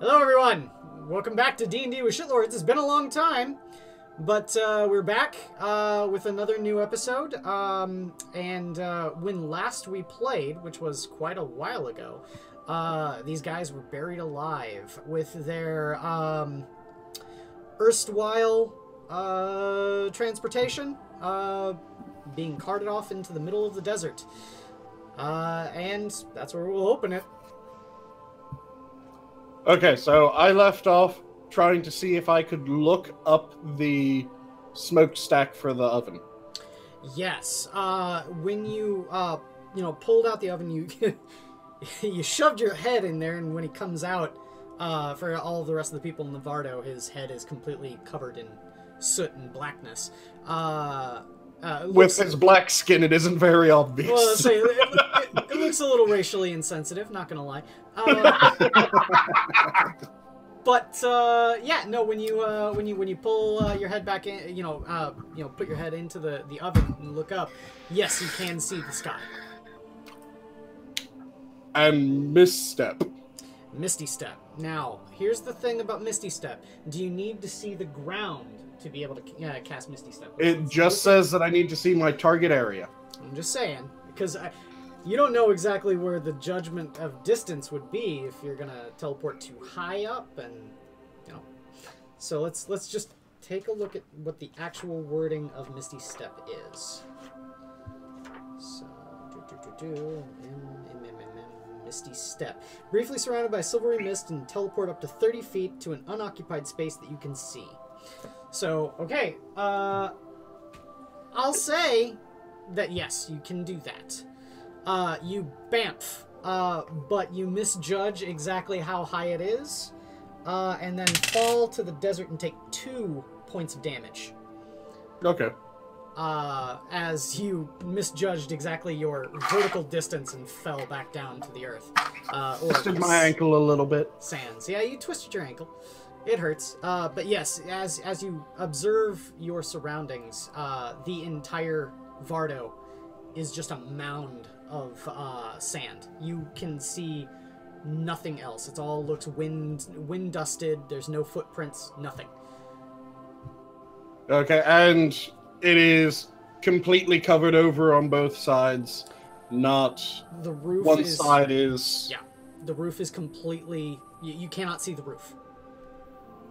Hello, everyone. Welcome back to D&D with Shitlords. It's been a long time, but we're back with another new episode. When last we played, which was quite a while ago, these guys were buried alive with their erstwhile transportation being carted off into the middle of the desert. And that's where we'll open it. Okay, so I left off trying to see if I could look up the smokestack for the oven. Yes. When you pulled out the oven, you you shoved your head in there, and when he comes out, for all the rest of the people in Navardo, his head is completely covered in soot and blackness. With his black skin, it isn't very obvious. Well, let's say it looks a little racially insensitive. Not gonna lie. But yeah, no. When you pull your head back in, put your head into the oven and look up, yes, you can see the sky. And misstep. Misty Step. Now, here's the thing about Misty Step. Do you need to see the ground to be able to cast Misty Step? It just says that I need to see my target area. I'm just saying, because you don't know exactly where the judgment of distance would be if you're gonna teleport too high up, and So let's just take a look at what the actual wording of Misty Step is. So, Misty Step. Briefly surrounded by silvery mist and teleport up to 30 feet to an unoccupied space that you can see. So, okay, I'll say that yes, you can do that. You bamf, but you misjudge exactly how high it is, and then fall to the desert and take 2 points of damage. Okay. As you misjudged exactly your vertical distance and fell back down to the earth. Twisted my ankle a little bit. Sands. Yeah, you twisted your ankle. It hurts. But yes, as you observe your surroundings, the entire Vardo is just a mound of sand. You can see nothing else. It all looks wind dusted. There's no footprints. Nothing. Okay, and it is completely covered over on both sides. Not the roof. One side is. Yeah, the roof is completely. You cannot see the roof.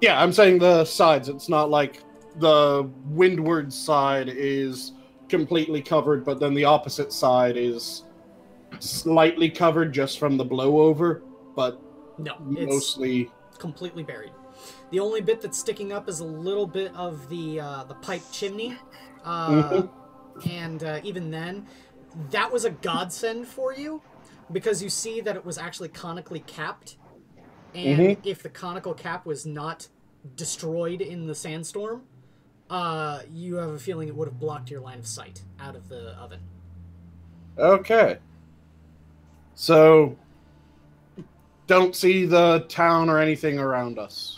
Yeah, I'm saying the sides. It's not like the windward side is completely covered, but then the opposite side is slightly covered just from the blowover, but no, mostly it's completely buried. The only bit that's sticking up is a little bit of the pipe chimney, and even then, that was a godsend for you because you see that it was actually conically capped. And if the conical cap was not destroyed in the sandstorm, you have a feeling it would have blocked your line of sight out of the oven. Okay. So, don't see the town or anything around us.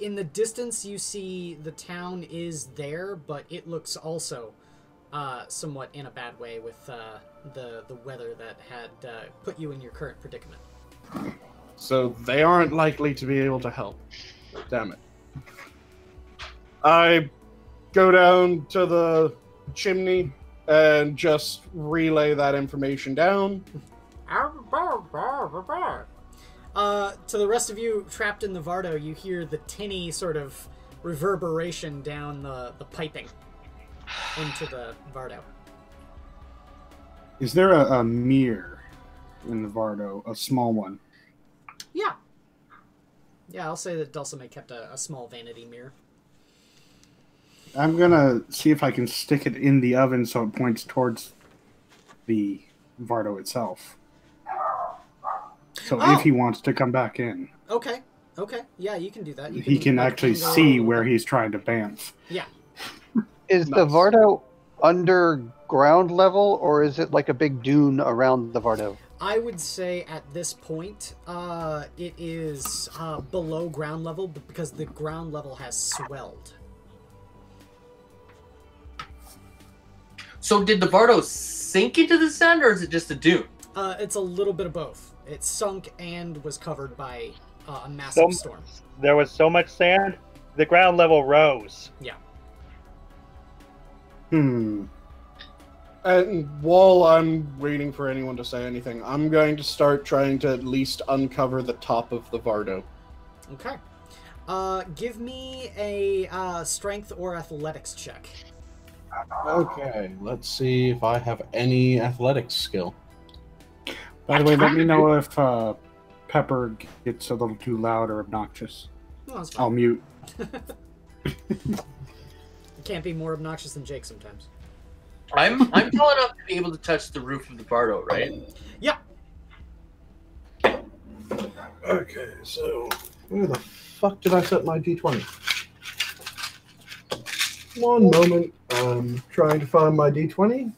In the distance, you see the town is there, but it looks also somewhat in a bad way with the weather that had put you in your current predicament. So they aren't likely to be able to help. Damn it. I go down to the chimney and just relay that information down. To the rest of you trapped in the Vardo, you hear the tinny sort of reverberation down the piping into the Vardo. Is there a mirror in the Vardo, a small one? Yeah. Yeah, I'll say that Ducimae kept a small vanity mirror. I'm gonna see if I can stick it in the oven so it points towards the Vardo itself. So if he wants to come back in. Okay. Yeah, you can do that. He can actually see where he's trying to bamf. Yeah. Is the Vardo underground level, or is it like a big dune around the Vardo? I would say at this point, it is below ground level, but because the ground level has swelled. So did the Vardo sink into the sand, or is it just a dune? It's a little bit of both. It sunk and was covered by a massive storm. There was so much sand, the ground level rose. Yeah. And while I'm waiting for anyone to say anything, I'm going to start trying to at least uncover the top of the Vardo. Okay. Give me a strength or athletics check. Okay, let's see if I have any athletics skill. By the way, let me know if Pepper gets a little too loud or obnoxious. No, that's fine. I'll mute. It can't be more obnoxious than Jake sometimes. I'm tall enough to be able to touch the roof of the Bardo, right? Yeah. Okay, so where the fuck did I set my d20? One moment. I'm trying to find my d20.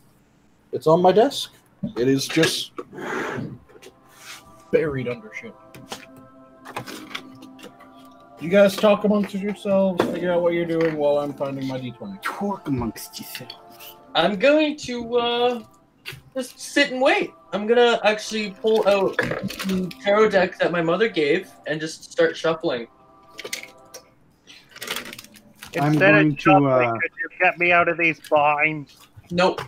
It's on my desk. It is just buried under shit. You guys talk amongst yourselves, figure out what you're doing while I'm finding my d20. Talk amongst yourselves. I'm going to just sit and wait. I'm gonna actually pull out the tarot deck that my mother gave and just start shuffling. I'm Instead going of to, shuffling, could you get me out of these binds? Nope.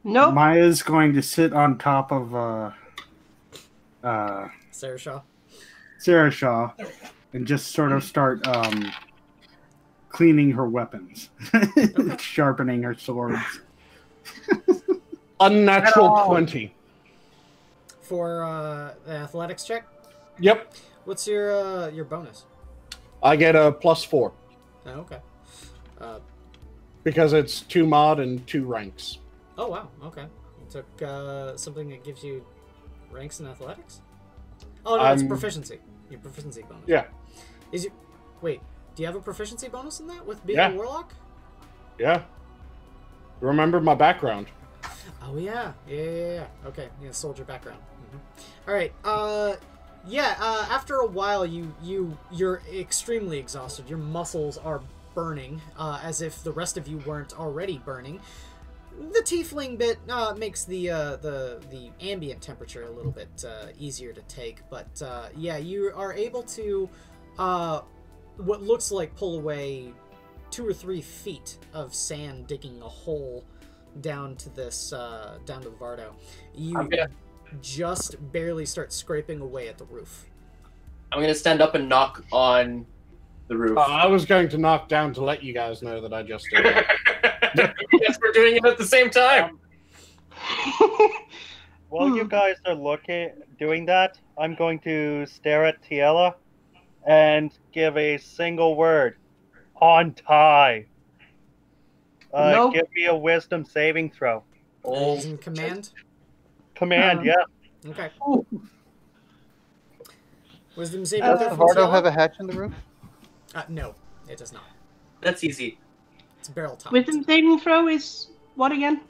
Nope. Maya's going to sit on top of Sarah Shaw. Sarah Shaw and just sort of start cleaning her weapons, sharpening her swords. Unnatural 20. For the athletics check? Yep. What's your bonus? I get a +4 Oh, okay. because it's 2 mod and 2 ranks. Oh, wow. Okay. You took something that gives you ranks in athletics? Oh, no, it's proficiency. Your proficiency bonus. Yeah. Wait, do you have a proficiency bonus in that with being Yeah. a warlock? Yeah. Remember my background. Oh, yeah. Yeah. Okay. Yeah, soldier background. All right. After a while, you're extremely exhausted. Your muscles are burning, as if the rest of you weren't already burning. The tiefling bit makes the ambient temperature a little bit easier to take, but you are able to what looks like pull away 2 or 3 feet of sand, digging a hole down to this down to the Vardo. You just barely start scraping away at the roof. I'm gonna stand up and knock on the roof. I was going to knock down to let you guys know that I just did it. Yes, we're doing it at the same time. While you guys are doing that, I'm going to stare at Tiela and give a single word. On tie. Nope. Give me a wisdom saving throw. Using command? Command, yeah. Okay. Wisdom saving Does throw the from Vardo Tiela? have a hatch in the roof? No, it does not. That's easy. It's barrel top. Wisdom saving throw is what again?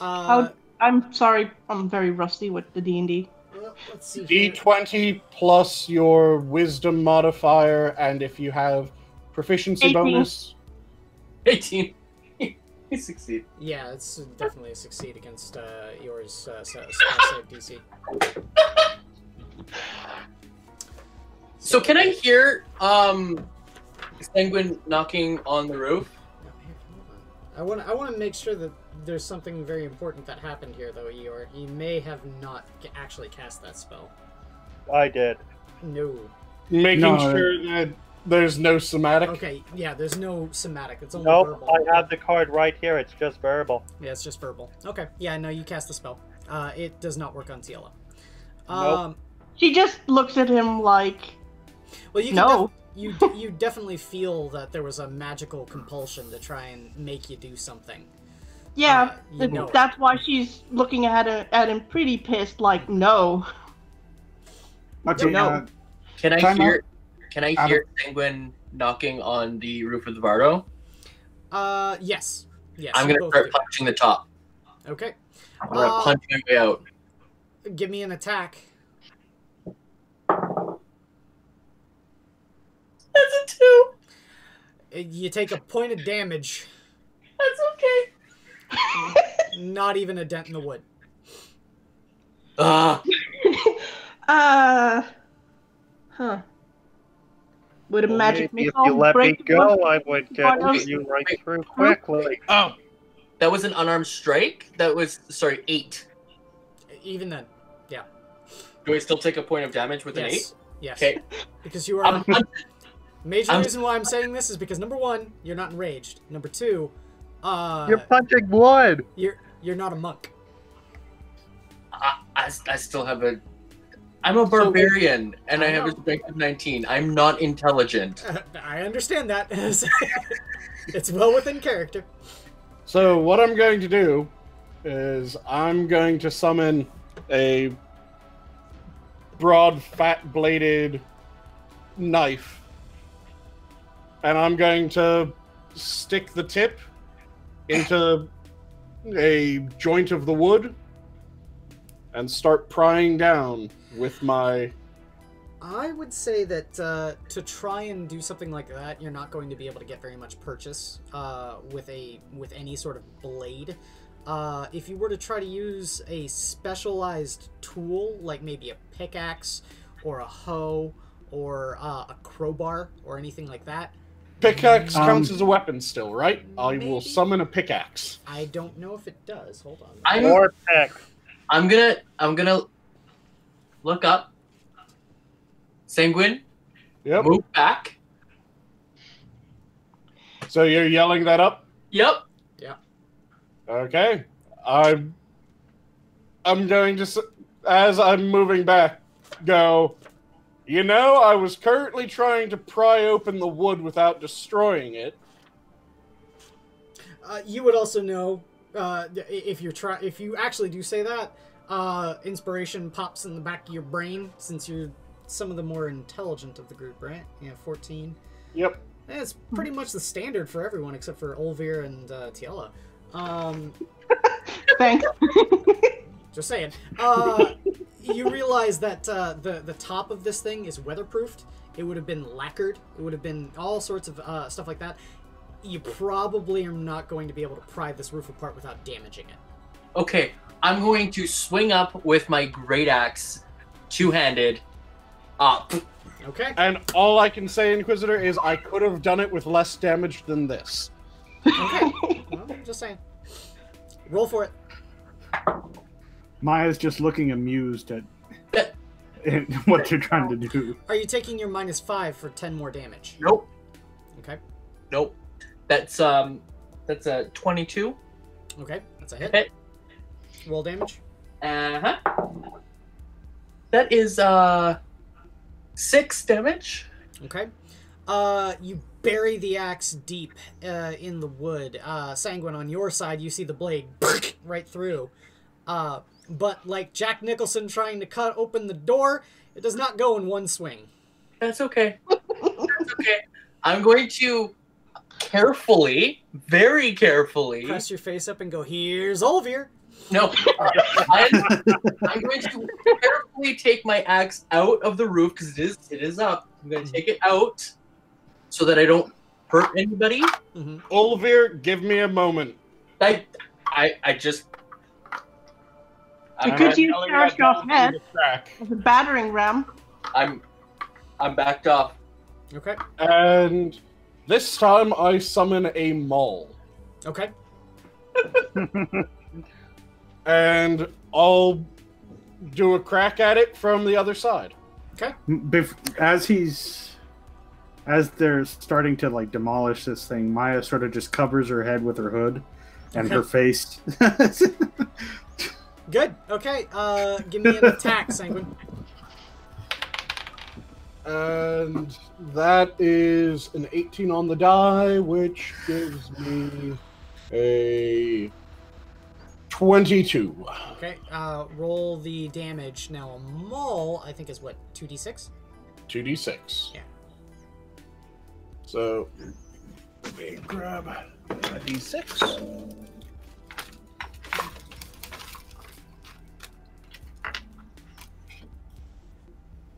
I'm sorry, I'm very rusty with the D&D. Let's see here. D20 plus your wisdom modifier, and if you have proficiency 18. bonus. 18. You succeed. Yeah, it's definitely a succeed against yours save DC. So can I hear Sanguine knocking on the roof? No, here, hold on. I want to make sure that there's something very important that happened here, though, Eeyore. You may have not actually cast that spell. I did. No. Making sure that there's no somatic. Okay, yeah, there's no somatic. It's only Nope, verbal. I have the card right here. It's just verbal. Yeah, it's just verbal. Okay, yeah, no, you cast the spell. It does not work on Tiela. Nope. She just looks at him like, Well, you can no. you definitely feel that there was a magical compulsion to try and make you do something. Yeah, you know. that's why she's looking at him pretty pissed, like, no. Okay, No. Can I Time hear? Can I hear Sanguine knocking on the roof of the Vardo? Yes. Yes. I'm you gonna both start do. punching the top. Okay. I'm gonna punch my way out. Give me an attack. That's a 2. You take a point of damage. That's okay. Not even a dent in the wood. Ah. Huh. With a magic Maybe if missile, you let me break go, one- I would get Vardo's- you right through quickly. Oh, that was an unarmed strike? That was, sorry, 8. Even then, Do I still take a point of damage with an 8? yes, yes. Okay. Because you are. Major I'm- reason why I'm saying this is because number 1, you're not enraged. Number 2, You're punching wood. you're not a monk. I still have a... I'm a barbarian, and I have a strength of 19. I'm not intelligent. I understand that. It's well within character. So what I'm going to do is I'm going to summon a broad, fat-bladed knife, and I'm going to stick the tip into a joint of the wood and start prying down with my... I would say that to try and do something like that, you're not going to be able to get very much purchase with any sort of blade. If you were to try to use a specialized tool, like maybe a pickaxe or a hoe or a crowbar or anything like that, Pickaxe counts as a weapon still, right? I maybe? will summon a pickaxe. I don't know if it does. Hold on. I'm gonna look up. Sanguine, Yep. move back. So you're yelling that up? Yep. Okay. I'm going to, as I'm moving back, go, you know, I was currently trying to pry open the wood without destroying it. You would also know if you actually do say that, inspiration pops in the back of your brain since you're some of the more intelligent of the group, right? Yeah, 14. Yep. And it's pretty much the standard for everyone except for Olvir and Tiela. Thanks. Just saying. You realize that the top of this thing is weatherproofed. It would have been lacquered. It would have been all sorts of stuff like that. You probably are not going to be able to pry this roof apart without damaging it. Okay, I'm going to swing up with my great axe, two-handed, up. Okay. And all I can say, Inquisitor, is I could have done it with less damage than this. Okay. Well, just saying. Roll for it. Maya's just looking amused at what you're trying to do. Are you taking your -5 for 10 more damage? Nope. Okay. Nope. That's a 22. Okay, that's a hit. Hit. Roll damage. Uh-huh. That is 6 damage. Okay. You bury the axe deep in the wood. Sanguine, on your side, you see the blade right through. But like Jack Nicholson trying to cut open the door, it does not go in one swing. That's okay. That's okay. I'm going to carefully, very carefully... Press your face up and go, here's Olvir. No. I'm going to carefully take my axe out of the roof, because it is up. I'm going to take it out so that I don't hurt anybody. Mm-hmm. Olvir, give me a moment. I just... You could use Karashkov's head as a battering ram. I'm backed off. Okay. And this time I summon a maul. Okay. And I'll do a crack at it from the other side. Okay. As they're starting to like demolish this thing, Maya sort of just covers her head with her hood and Okay. her face. Good. Okay. Give me an attack, Sanguine. And that is an 18 on the die, which gives me a 22. Okay. Roll the damage. Now a maul, I think, is what, 2d6? 2d6. Yeah. So, let me grab a d6.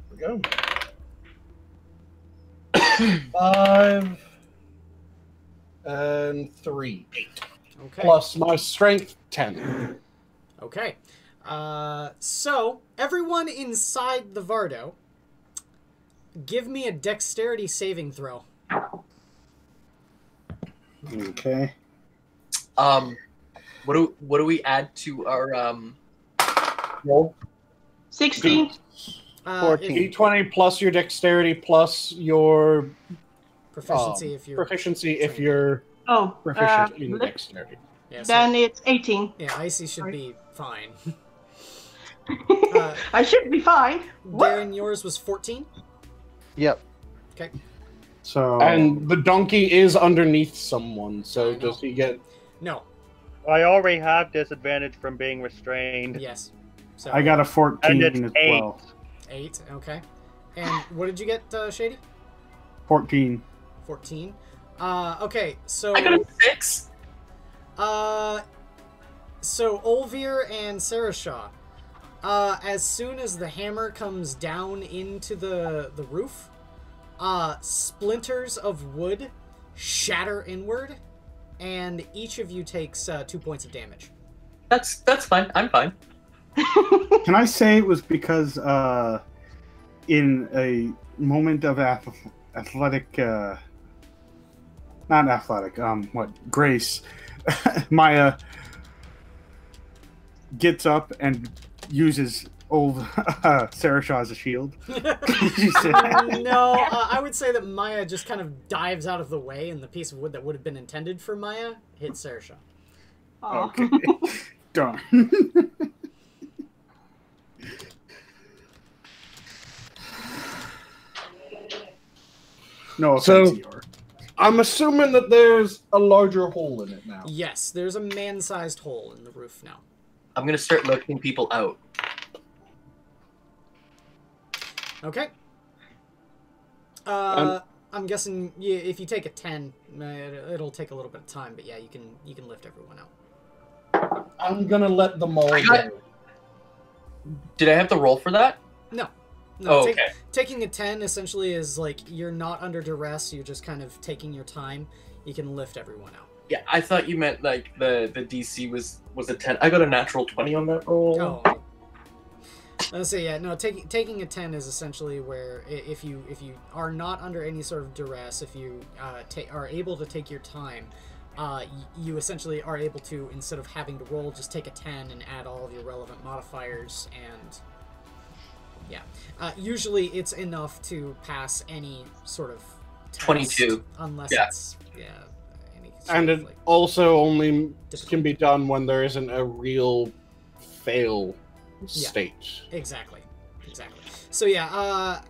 There we go. 5 and 3, 8. Okay. Plus my strength, 10. Okay. So, everyone inside the Vardo, Give me a dexterity saving throw. Okay. What do we add to our roll? 16. 14. D20 plus your dexterity plus your Proficiency if you're proficiency if trained. you're Oh, proficient in dexterity. Yeah, so, then it's 18. yeah, Icy should be fine. I should be fine. What? Darren, yours was 14? Yep. Okay. So And the donkey is underneath someone, so I know. does he get... No. I already have disadvantage from being restrained. Yes. So I got a 14 And it's as 8. well. 8, okay. And what did you get, Shady? 14. 14. Okay, so... I got a 6. So Olvir and Sarashaw, as soon as the hammer comes down into the roof, splinters of wood shatter inward, and each of you takes 2 points of damage. That's fine. I'm fine. Can I say it was because in a moment of athletic, not athletic, grace, Maya gets up and uses old Sarashaw as a shield. No, I would say that Maya just kind of dives out of the way, and the piece of wood that would have been intended for Maya hits Sarashaw. Oh. Okay. Darn. No offense, So- Eeyore. I'm assuming that there's a larger hole in it now. Yes, there's a man-sized hole in the roof now. I'm gonna start looking people out. Okay. I'm guessing if you take a 10, it'll take a little bit of time, but yeah, you can lift everyone out. I'm gonna let them all I got- go. Did I have to roll for that? No. Oh, take- okay. Taking a 10 essentially is like you're not under duress, you're just kind of taking your time. You can lift everyone out. Yeah, I thought you meant like the DC was a 10. I got a natural 20 on that roll. Oh. So yeah, no. Taking a 10 is essentially where if you are not under any sort of duress, if you are able to take your time, you essentially are able to, instead of having to roll, just take a 10 and add all of your relevant modifiers, and yeah, usually it's enough to pass any sort of test, 22. unless Yeah. it's any sort And of, it like, also only difficult. can be done when there isn't a real fail Yeah. state. Exactly. So yeah,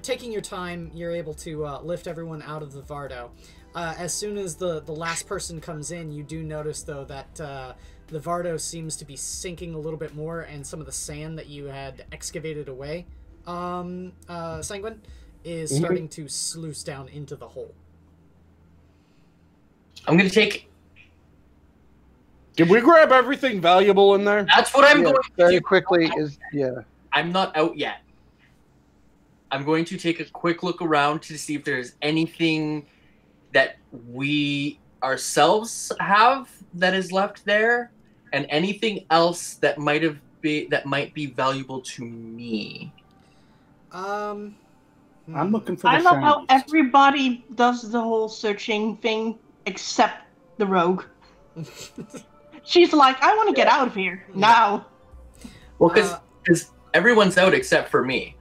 taking your time, you're able to lift everyone out of the Vardo. As soon as the last person comes in, you do notice though that the Vardo seems to be sinking a little bit more, and some of the sand that you had excavated away, Sanguine, is starting to sluice down into the hole. I'm gonna take. Did we grab everything valuable in there? That's what I'm Yeah, going to very do. quickly is I'm not out yet. I'm going to take a quick look around to see if there's anything that we ourselves have that is left there, and anything else that might be valuable to me. I'm looking for the I love how shinies. everybody does the whole searching thing except the rogue. She's like, I want to get out of here now. Well, because everyone's out except for me.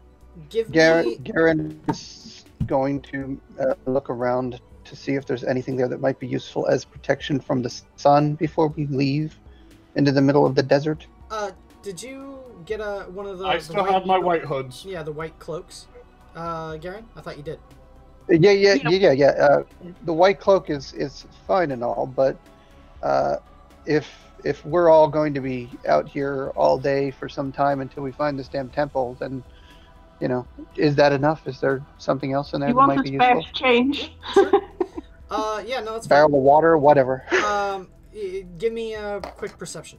Give me... Garen is going to look around to see if there's anything there that might be useful as protection from the sun before we leave into the middle of the desert. Did you get one of the... I the still white... have my white hoods. Yeah, the white cloaks. Garen? I thought you did. Yeah. The white cloak is fine and all, but if we're all going to be out here all day for some time until we find this damn temple, then is that enough? Is there something else in there You that want might the be spare useful? change? Yeah, no, it's fine. Barrel of water, whatever. Give me a quick perception.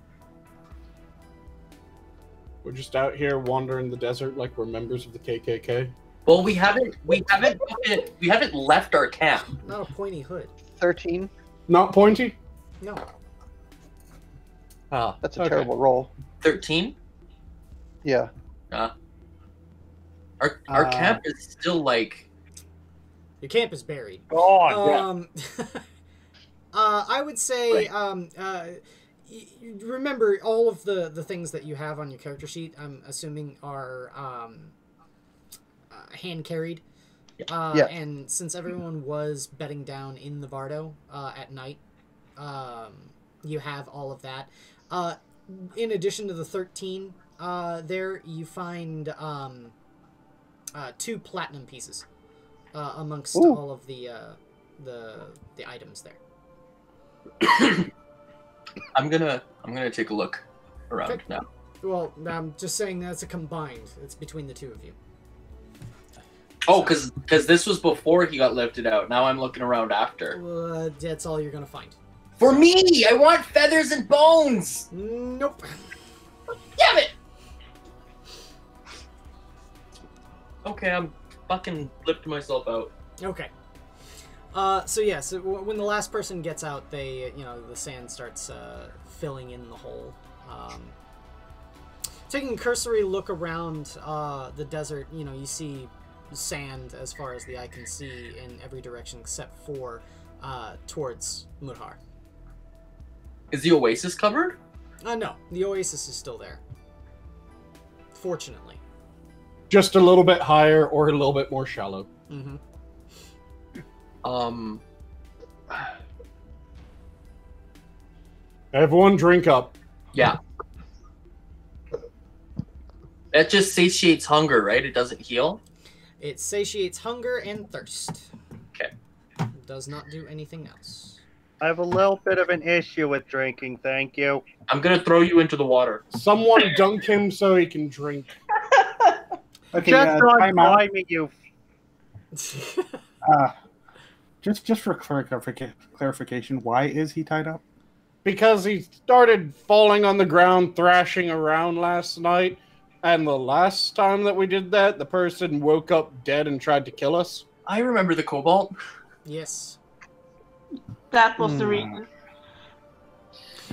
We're just out here wandering the desert like we're members of the KKK. Well, we haven't left our camp. Not a pointy hood. 13. Not pointy? No. That's a Okay. terrible roll. 13. Yeah. Our camp is still like. Your camp is buried. Gone. I would say, remember all of the things that you have on your character sheet. I'm assuming are hand carried. Yeah. And since everyone was bedding down in the Vardo at night, you have all of that. In addition to the 13, there you find 2 platinum pieces amongst all of the items there. I'm gonna take a look around now. Well, I'm just saying that's a combined. It's between the 2 of you. Oh, because this was before he got lifted out. Now I'm looking around after. That's all you're gonna find. For me, I want feathers and bones. Nope. Damn it. Okay, I'm fucking lifting myself out. Okay. So when the last person gets out, they, the sand starts filling in the hole. Taking a cursory look around the desert, you see sand as far as the eye can see in every direction except for towards Mudhar. Is the oasis covered? No, the oasis is still there. Fortunately. Just a little bit higher or a little bit more shallow. Mm-hmm. Everyone drink up. Yeah. That just satiates hunger, right? It doesn't heal? It satiates hunger and thirst. Okay. It does not do anything else. I have a little bit of an issue with drinking, thank you. I'm gonna throw you into the water. Someone dunk him so he can drink. Okay, Just on time out. timing, you. Just for clarification, why is he tied up? Because he started falling on the ground, thrashing around last night, and the last time that we did that, the person woke up dead and tried to kill us. I remember the cobalt. Yes. That was the reason.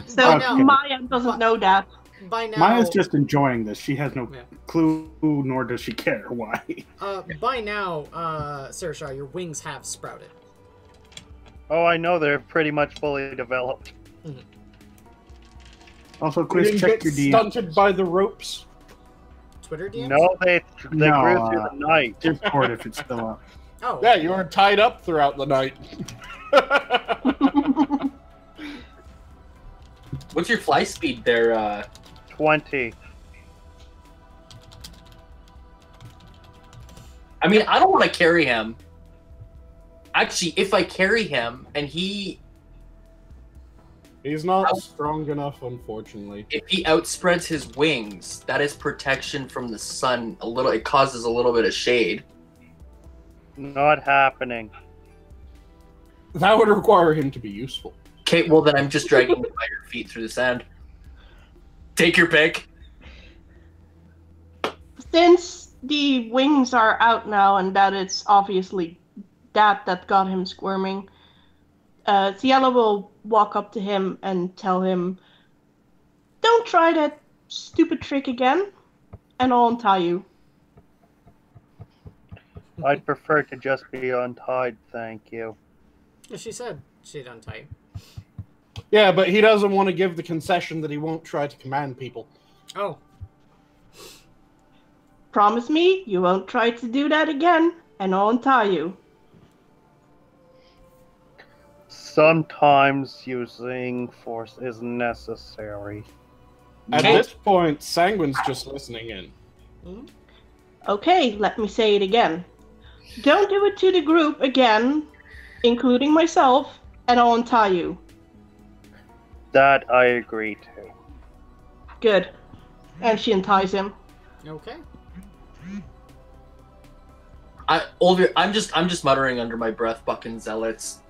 So now- Maya doesn't know that. By now, Maya's just enjoying this. She has no Yeah. clue, nor does she care why. by now, Sarashah, your wings have sprouted. Oh, I know they're pretty much fully developed. Also, We Quiz, didn't check get your DM. stunted by the ropes. Twitter DMs? No, they No, grew through the night. Discord if it's still up. Oh. Yeah, you were tied up throughout the night. What's your fly speed there? 20. I mean, I don't want to carry him. Actually, if I carry him and He's not strong enough, unfortunately. if he outspreads his wings, that is protection from the sun. It causes a little bit of shade. Not happening. That would require him to be useful. Okay, well then I'm just dragging him by your feet through the sand. Take your pick. Since the wings are out now and that it's obviously that got him squirming, Ciela will walk up to him and tell him, "Don't try that stupid trick again, and I'll untie you." I'd prefer to just be untied, thank you. She said she'd untie you. Yeah, but he doesn't want to give the concession that he won't try to command people. Oh. Promise me you won't try to do that again, and I'll untie you. Sometimes using force is necessary. At this point, Sanguine's just listening in. Okay, let me say it again. Don't do it to the group again, including myself, and I'll untie you. That I agree to. Good. And she unties him. Okay. I'm just muttering under my breath, fucking zealots.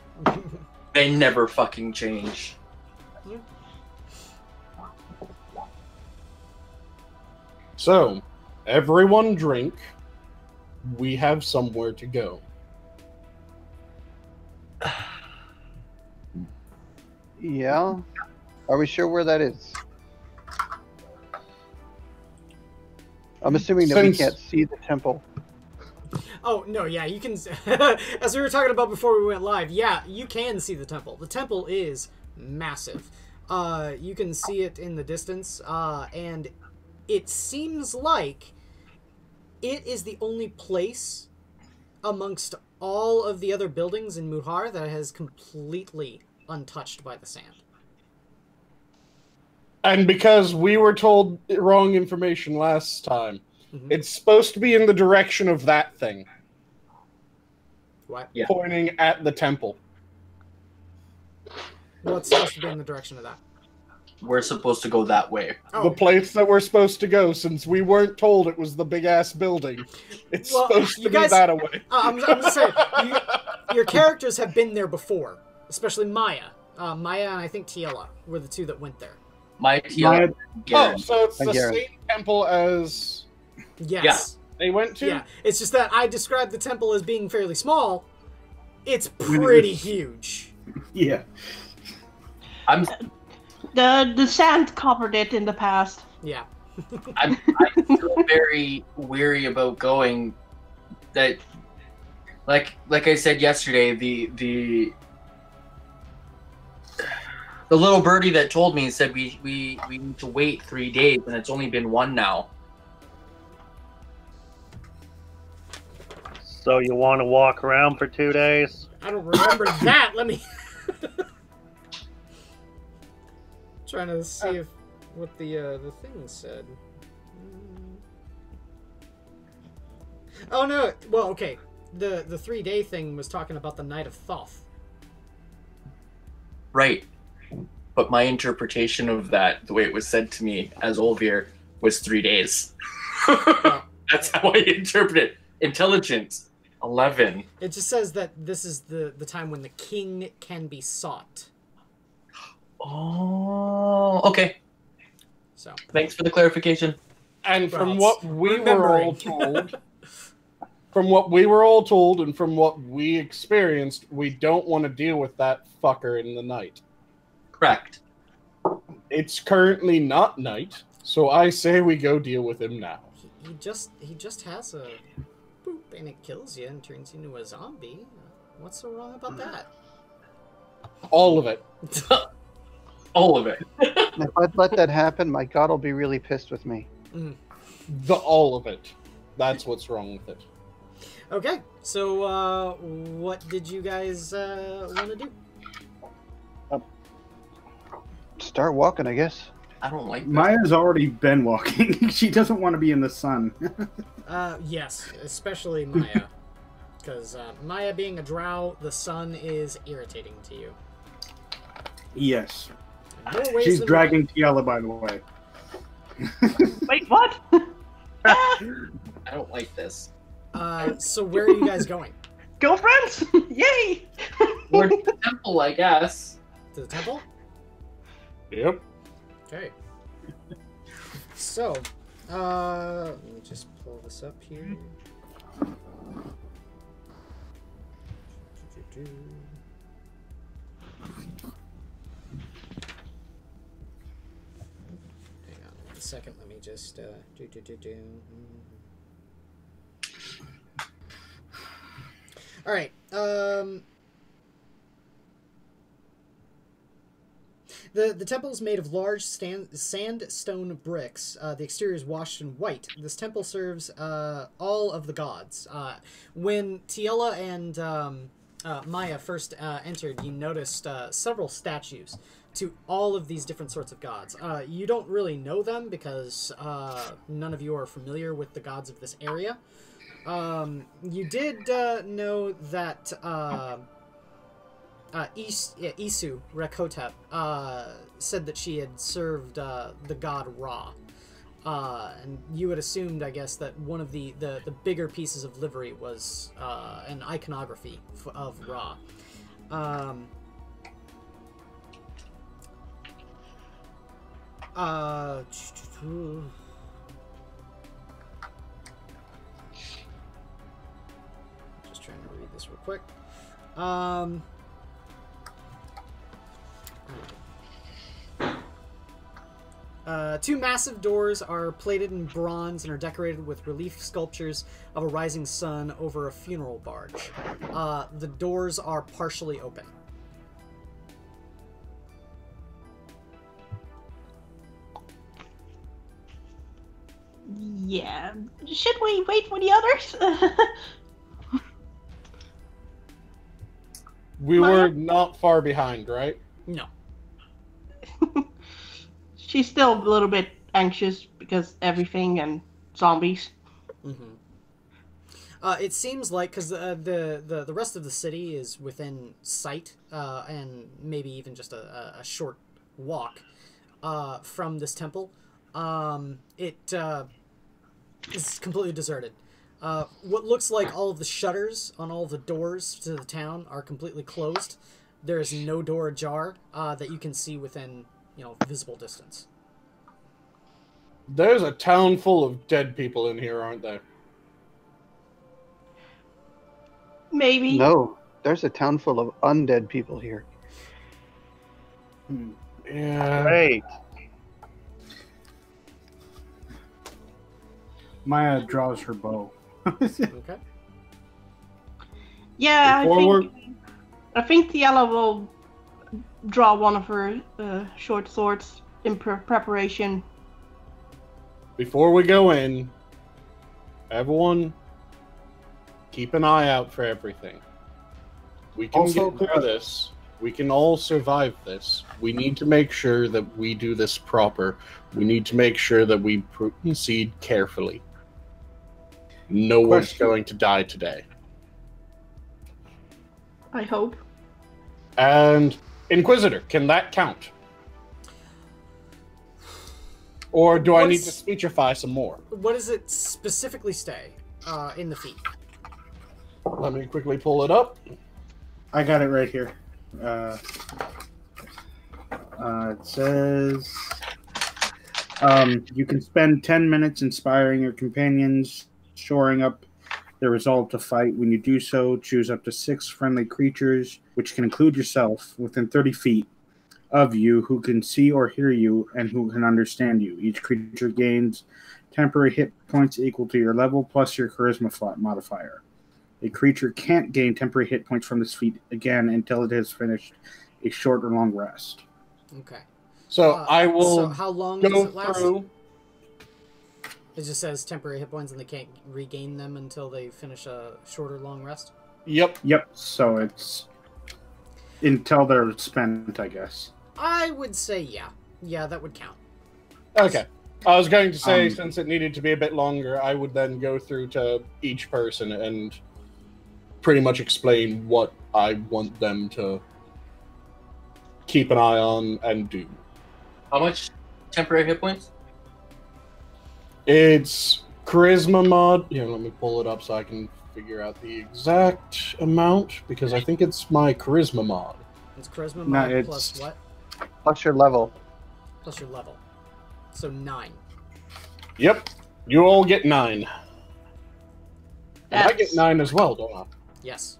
They never fucking change. So, everyone drink. We have somewhere to go. Yeah. Are we sure where that is? I'm assuming that we Since- can't see the temple. Oh, no, yeah, you can... As we were talking about before we went live, yeah, you can see the temple. The temple is massive. You can see it in the distance, and it seems like it is the only place amongst all of the other buildings in Muhar that is completely untouched by the sand. And because we were told wrong information last time, it's supposed to be in the direction of that thing. What? Yeah. Pointing at the temple. What's supposed to be in the direction of that? We're supposed to go that way. Oh. The place that we're supposed to go, since we weren't told it was the big-ass building. It's supposed to be that away. I'm just saying, your characters have been there before, especially Maya. Maya and I think Tiela were the two that went there. My Tiela. Oh, so it's And the Garen. same temple as Yes. they went to? Yeah. It's just that I described the temple as being fairly small. It's pretty huge. Yeah. The sand covered it in the past. Yeah. I'm still very weary about going. That, like I said yesterday, the little birdie that told me said we need to wait 3 days, and it's only been 1 now. So you want to walk around for 2 days? I don't remember that. Let me... Trying to see what the thing said. Oh, no. Well, okay. The 3-day thing was talking about the Night of Thoth. Right. But my interpretation of that, the way it was said to me as Olvir, was 3 days. That's how I interpret it. Intelligence, 11. It just says that this is the time when the king can be sought. Oh, okay. So Thanks for the clarification. And from Well, what we were all told, from what we were all told and from what we experienced, we don't want to deal with that fucker in the night. Correct. It's currently not night, so I say we go deal with him now. he just has a boop and it kills you and turns you into a zombie. What's so wrong about that? All of it. All of it. If I'd let that happen, my god will be really pissed with me. All of it. That's what's wrong with it. Okay, so what did you guys want to do? Start walking, I guess. I don't like that. Maya's already been walking. She doesn't want to be in the sun. Yes, especially Maya. Because Maya being a drow, the sun is irritating to you. Yes. In more ways She's than dragging Tiela, by the way. Wait, what? I don't like this. one. So where are you guys going? Girlfriends? Yay! Or to the temple, I guess. To the temple? Yep. Okay. So, let me just pull this up here. Hang on 1 second. Let me just All right. The temple is made of large sandstone bricks. The exterior is washed in white. This temple serves all of the gods. When Tiela and Maya first entered, you noticed several statues to all of these different sorts of gods. You don't really know them because none of you are familiar with the gods of this area. You did know that Isu Rakotep said that she had served the god Ra. And you had assumed, I guess, that one of the bigger pieces of livery was an iconography of Ra. Just trying to read this real quick. Two massive doors are plated in bronze and are decorated with relief sculptures of a rising sun over a funeral barge. The doors are partially open. Yeah. Should we wait for the others? We were not far behind, right? No. She's still a little bit anxious because everything and zombies. Mm-hmm. It seems like, because the rest of the city is within sight, and maybe even just a short walk from this temple. It is completely deserted. What looks like all of the shutters on all of the doors to the town are completely closed. There is no door ajar that you can see within, visible distance. There's a town full of dead people in here, aren't there? Maybe. No, there's a town full of undead people here. Yeah. Great. Maya draws her bow. Okay. Yeah, Forward. I think Tiela will draw one of her short swords in preparation. Before we go in, everyone, keep an eye out for everything. We can Also, get through this. We can all survive this. We need to make sure that we do this proper. We need to make sure that we proceed carefully. No one's going to die today. I hope. And Inquisitor, can that count? Or do I need to speechify some more? What does it specifically say in the feat? Let me quickly pull it up. I got it right here. It says you can spend 10 minutes inspiring your companions, shoring up their resolve to fight. When you do so, choose up to 6 friendly creatures, which can include yourself, within 30 feet of you who can see or hear you and who can understand you. Each creature gains temporary hit points equal to your level plus your charisma modifier. A creature can't gain temporary hit points from this feat again until it has finished a short or long rest. Okay. So I will So how long does go it last? through. It just says temporary hit points and they can't regain them until they finish a short or long rest? Yep. Yep, so it's until they're spent, I guess. I would say yeah. Yeah, that would count. Okay. I was going to say, since it needed to be a bit longer, I would then go through to each person and pretty much explain what I want them to keep an eye on and do. How much temporary hit points? It's charisma mod. Here, let me pull it up so I can figure out the exact amount, because I think it's my charisma mod. It's charisma No, mod it's- plus what? Plus your level. Plus your level. So 9. Yep. You all get 9. And I get That's- 9 as well, don't I? Yes.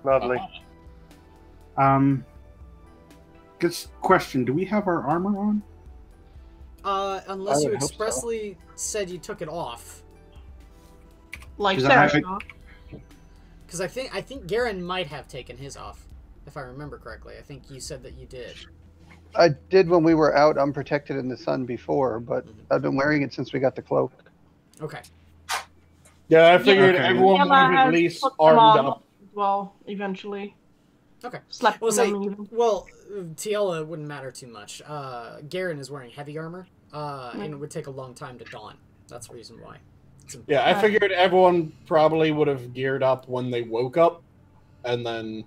Lovely. Just question, do we have our armor on? Unless I you would hope so. expressly said you took it off. Like Does that Sarah have saw. Because I think Garen might have taken his off, if I remember correctly. I think you said that you did. I did when we were out unprotected in the sun before, but I've been wearing it since we got the cloak. Okay. Yeah, I figured Okay. everyone would have Tiela at has least put them armed on up. as well, eventually. Okay. Slept Well, on say, them even. well, Tiela wouldn't matter too much. Garen is wearing heavy armor, and it would take a long time to don. That's the reason why. Yeah, I figured everyone probably would have geared up when they woke up, and then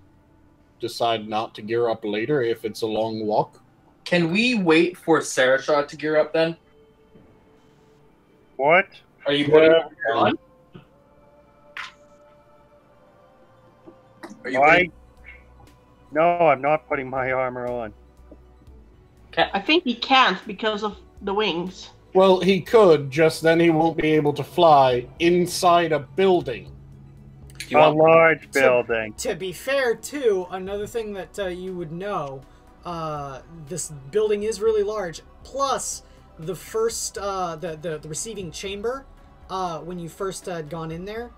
decide not to gear up later if it's a long walk. Can we wait for Sarashah to gear up then? What? Are you putting Yeah. it on? Are you putting... No, I'm not putting my armor on. I think he can't because of the wings. Well, he could, just then he won't be able to fly inside a building. Do you A want... large building. To be fair, too, another thing that you would know, this building is really large. Plus, the first the receiving chamber, when you first had gone in there,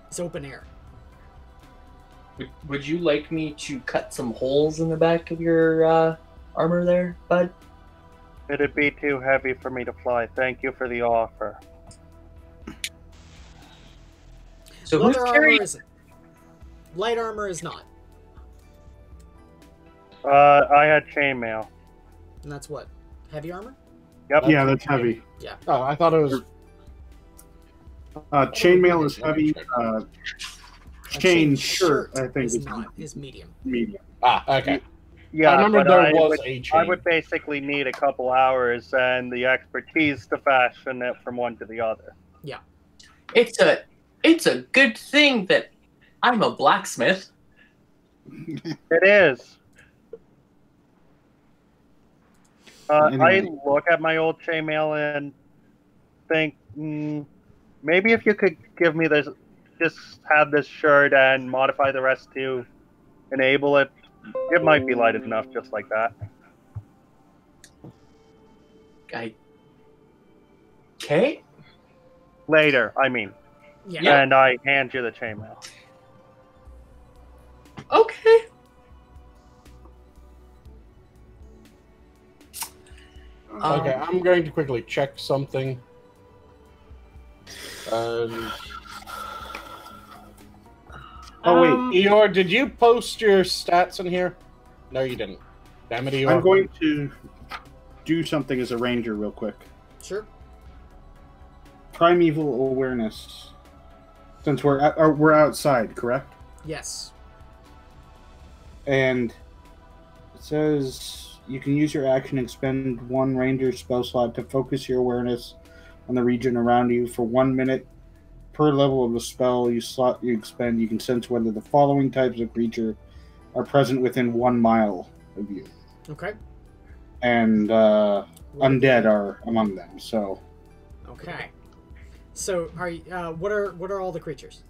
is open air. Would you like me to cut some holes in the back of your armor there, bud? It'd be too heavy for me to fly. Thank you for the offer. So who's Leather armor carrying? isn't. Light armor is not. I had chainmail. And that's what? Heavy armor? Yep. Yeah, that's heavy. Oh, I thought it was. Chainmail is heavy. A Chain shirt, I think, is is not. Is medium. medium. Okay. Yeah, I remember but there was a I chain. would basically need a couple hours and the expertise to fashion it from one to the other. It's a good thing that I'm a blacksmith. It is. Anyway. I look at my old chainmail and think, maybe if you could give me this, just have this shirt and modify the rest to enable it, it might be light enough just like that. Okay. Later, I mean. Yeah. And I hand you the chainmail. Okay. Okay, I'm going to quickly check something. Oh, wait. Eeyore, did you post your stats in here? No, you didn't. Damn it, Eeyore. I'm going to do something as a ranger real quick. Sure. Primeval awareness. Since we're outside, correct? Yes. And it says you can use your action and expend one ranger spell slot to focus your awareness on the region around you for 1 minute. Per level of the spell you expend, you can sense whether the following types of creature are present within 1 mile of you. Okay. And undead are among them, so... Okay. So, are you, what are all the creatures?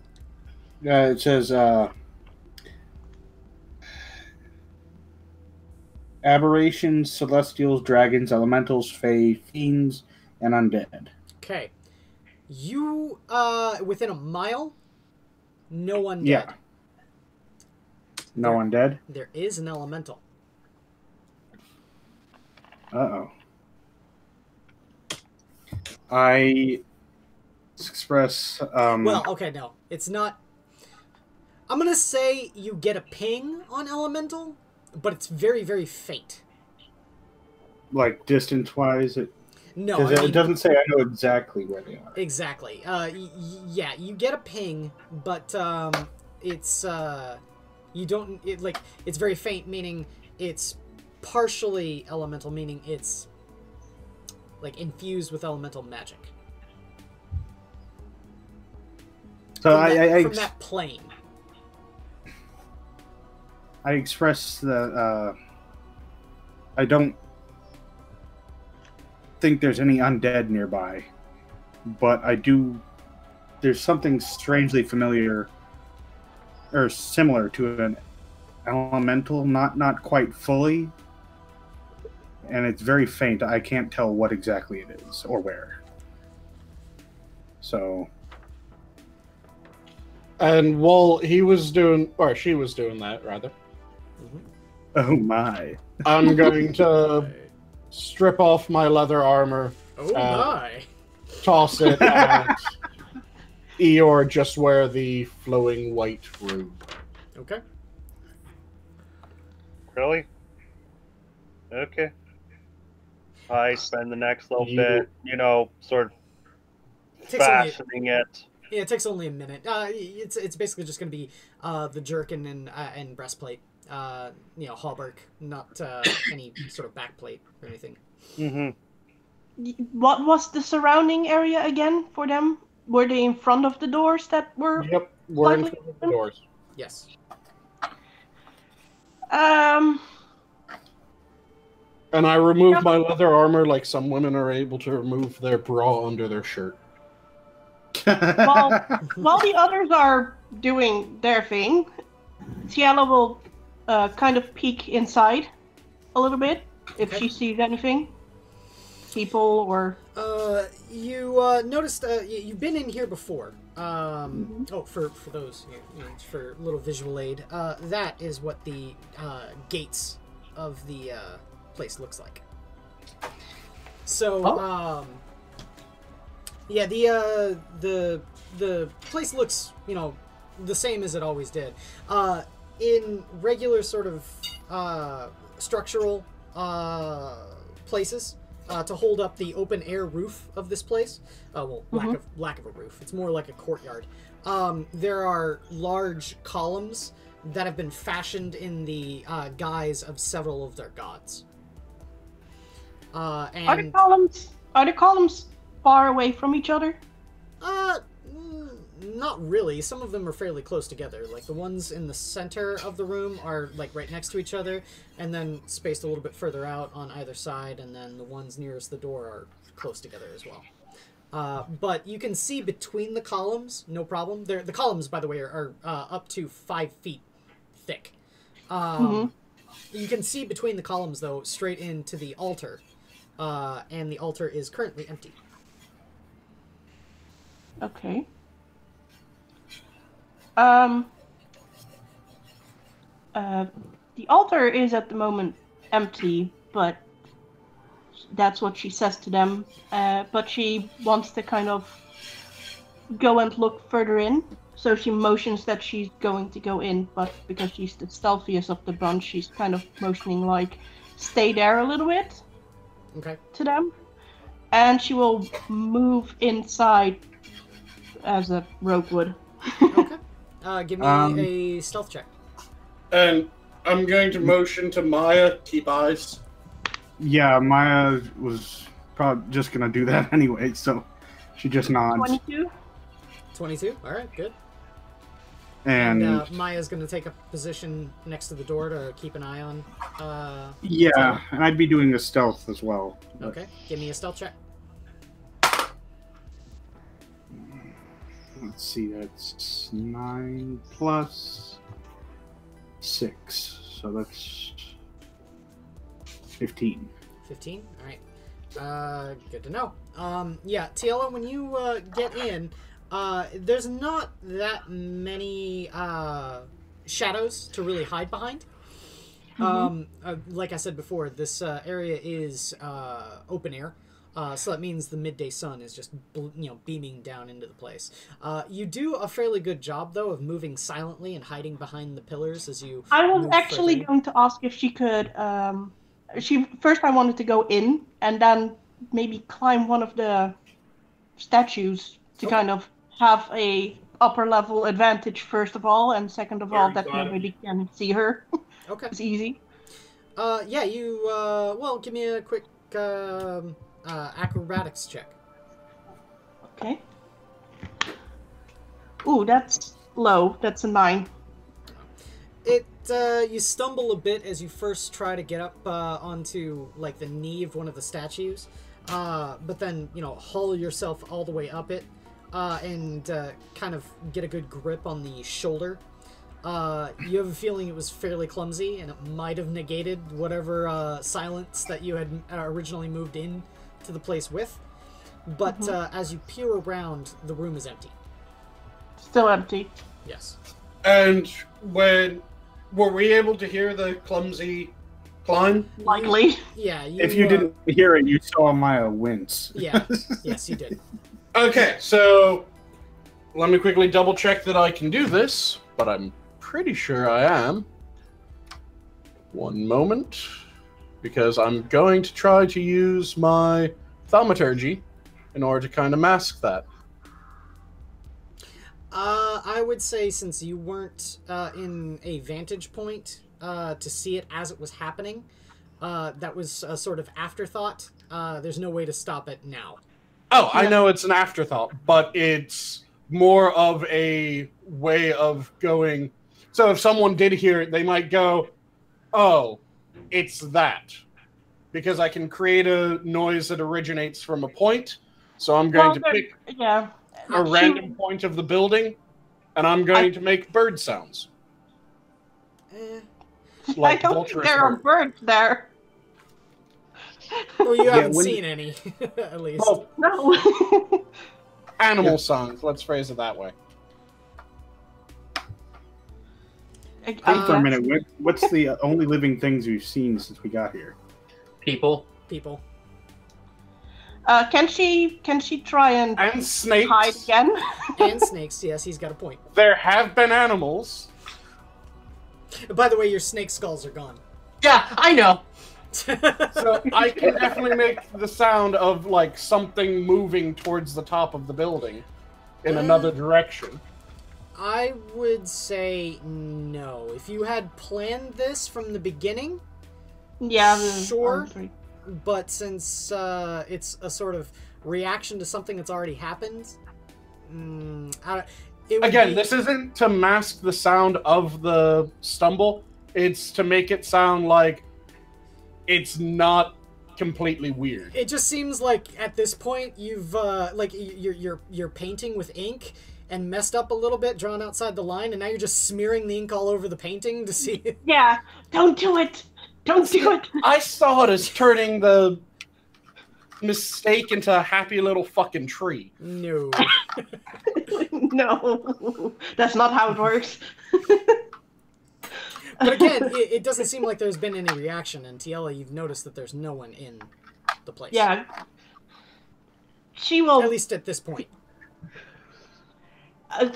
it says aberrations, celestials, dragons, elementals, fae, fiends, and undead. Okay. You, within a mile, no undead. Yeah. No undead? There is an elemental. Uh-oh. I express... Well, okay, no. It's not... I'm gonna say you get a ping on elemental, but it's very, very faint. like, distance-wise, it... No, Because it doesn't say I know exactly where they are. Exactly. Yeah, you get a ping, but it's you don't it's very faint, meaning it's partially elemental, meaning it's like infused with elemental magic. So From that plane. I express the I don't think there's any undead nearby, but I do. There's something strangely familiar or similar to an elemental, not quite fully, and it's very faint. I can't tell what exactly it is or where. So, And while he was doing, or she was doing that, rather, oh my! I'm going to strip off my leather armor, Oh my! toss it at Eeyore, just wear the flowing white robe. Okay. Really? Okay. I spend the next little You- bit, sort of Takes only, fashioning it. yeah, it takes only a minute. It's basically just gonna be the jerkin and breastplate. Hauberk, not any sort of backplate or anything. Mm-hmm. What was the surrounding area again for them? Were they in front of the doors that were? Yep, we're in Likely- front of the doors. Yes. And I remove my leather armor like some women are able to remove their bra under their shirt. While the others are doing their thing, Ciela will kind of peek inside a little bit if Okay. she sees anything. people or? You noticed you've been in here before. Oh, for those for a little visual aid, that is what the gates of the place looks like. So, yeah, the place looks the same as it always did. In regular sort of structural places. To hold up the open air roof of this place. Well, lack of a roof. It's more like a courtyard. There are large columns that have been fashioned in the guise of several of their gods. And Are the columns far away from each other? Not really. Some of them are fairly close together. Like the ones in the center of the room are like right next to each other, and then spaced a little bit further out on either side, and then the ones nearest the door are close together as well. But you can see between the columns, no problem. The columns, by the way, are up to 5 feet thick. You can see between the columns, though, straight into the altar, and the altar is currently empty. Okay. The altar is at the moment empty, but that's what she says to them. But she wants to kind of go and look further in. So she motions that she's going to go in, but because she's the stealthiest of the bunch, she's kind of motioning like, stay there a little bit. Okay. To them. And she will move inside as a rogue would. Okay. Give me a stealth check. And I'm going to motion to Maya, keep eyes. Yeah, Maya was probably just going to do that anyway, so she just nods. 22? 22? Alright, good. And Maya's going to take a position next to the door to keep an eye on. yeah, and I'd be doing a stealth as well. Okay, give me a stealth check. Let's see, that's 9 plus 6, so that's 15. 15? Alright. Good to know. Yeah, Tiela, when you get in, there's not that many shadows to really hide behind. Like I said before, this area is open air. So that means the midday sun is just, beaming down into the place. You do a fairly good job, though, of moving silently and hiding behind the pillars as you. I was actually going to ask if she could. First, I wanted to go in and then maybe climb one of the statues to kind of have a upper level advantage. First of all, and second of all, that nobody can see her. Okay, it's easy. Yeah, you. Well, give me a quick. Acrobatics check. Okay. Ooh, that's low. That's a 9. You stumble a bit as you first try to get up onto like the knee of one of the statues, but then haul yourself all the way up it and kind of get a good grip on the shoulder. You have a feeling it was fairly clumsy and it might have negated whatever silence that you had originally moved in to the place with, but as you peer around, the room is empty. Still empty. Yes. And were we able to hear the clumsy climb? Likely. Yeah. If you didn't hear it, you saw Maya wince. Yeah. Yes, you did. Okay, so let me quickly double check that I can do this, but I'm pretty sure I am. One moment. Because I'm going to try to use my thaumaturgy in order to kind of mask that. I would say since you weren't in a vantage point to see it as it was happening, that was a sort of afterthought. There's no way to stop it now. Oh, I know it's an afterthought, but it's more of a way of going. So if someone did hear it, they might go, oh, it's that. Because I can create a noise that originates from a point. So I'm going to pick a random point of the building, and I'm going to make bird sounds. Like I don't think there are birds there. Well, you Yeah, haven't when- seen any, at least. Well, No. animal songs. Let's phrase it that way. Wait for a guess. minute. What's the only living things we've seen since we got here? People. People. Can she try and And snakes. hide again? And snakes, yes, he's got a point. There have been animals. By the way, your snake skulls are gone. Yeah, I know. So I can definitely make the sound of like something moving towards the top of the building in another direction. I would say no. If you had planned this from the beginning, Yeah. Sure. honestly. but since it's a sort of reaction to something that's already happened, it would Again, be- this isn't to mask the sound of the stumble. It's to make it sound like it's not completely weird. It just seems like at this point you've like you're painting with ink and messed up a little bit, drawn outside the line, and now you're just smearing the ink all over the painting to see. Yeah. Don't do it. Don't do it. I saw it as turning the mistake into a happy little fucking tree. No. No, that's not how it works. But again, it doesn't seem like there's been any reaction, and Tiela, you've noticed that there's no one in the place. Yeah. She will. At least at this point.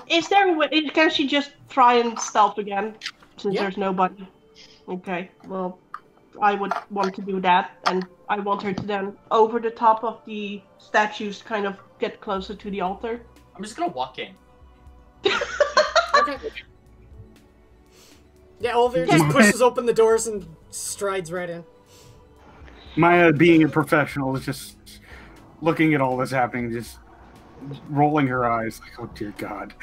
Is there a way? Can she just try and stealth again? Since Yeah. there's nobody. Okay. Well, I would want to do that, and I want her to then over the top of the statues, kind of get closer to the altar. I'm just gonna walk in. Okay. Yeah, Olivia just pushes open the doors and strides right in. Maya, being a professional, is just looking at all this happening, just rolling her eyes like, oh dear God.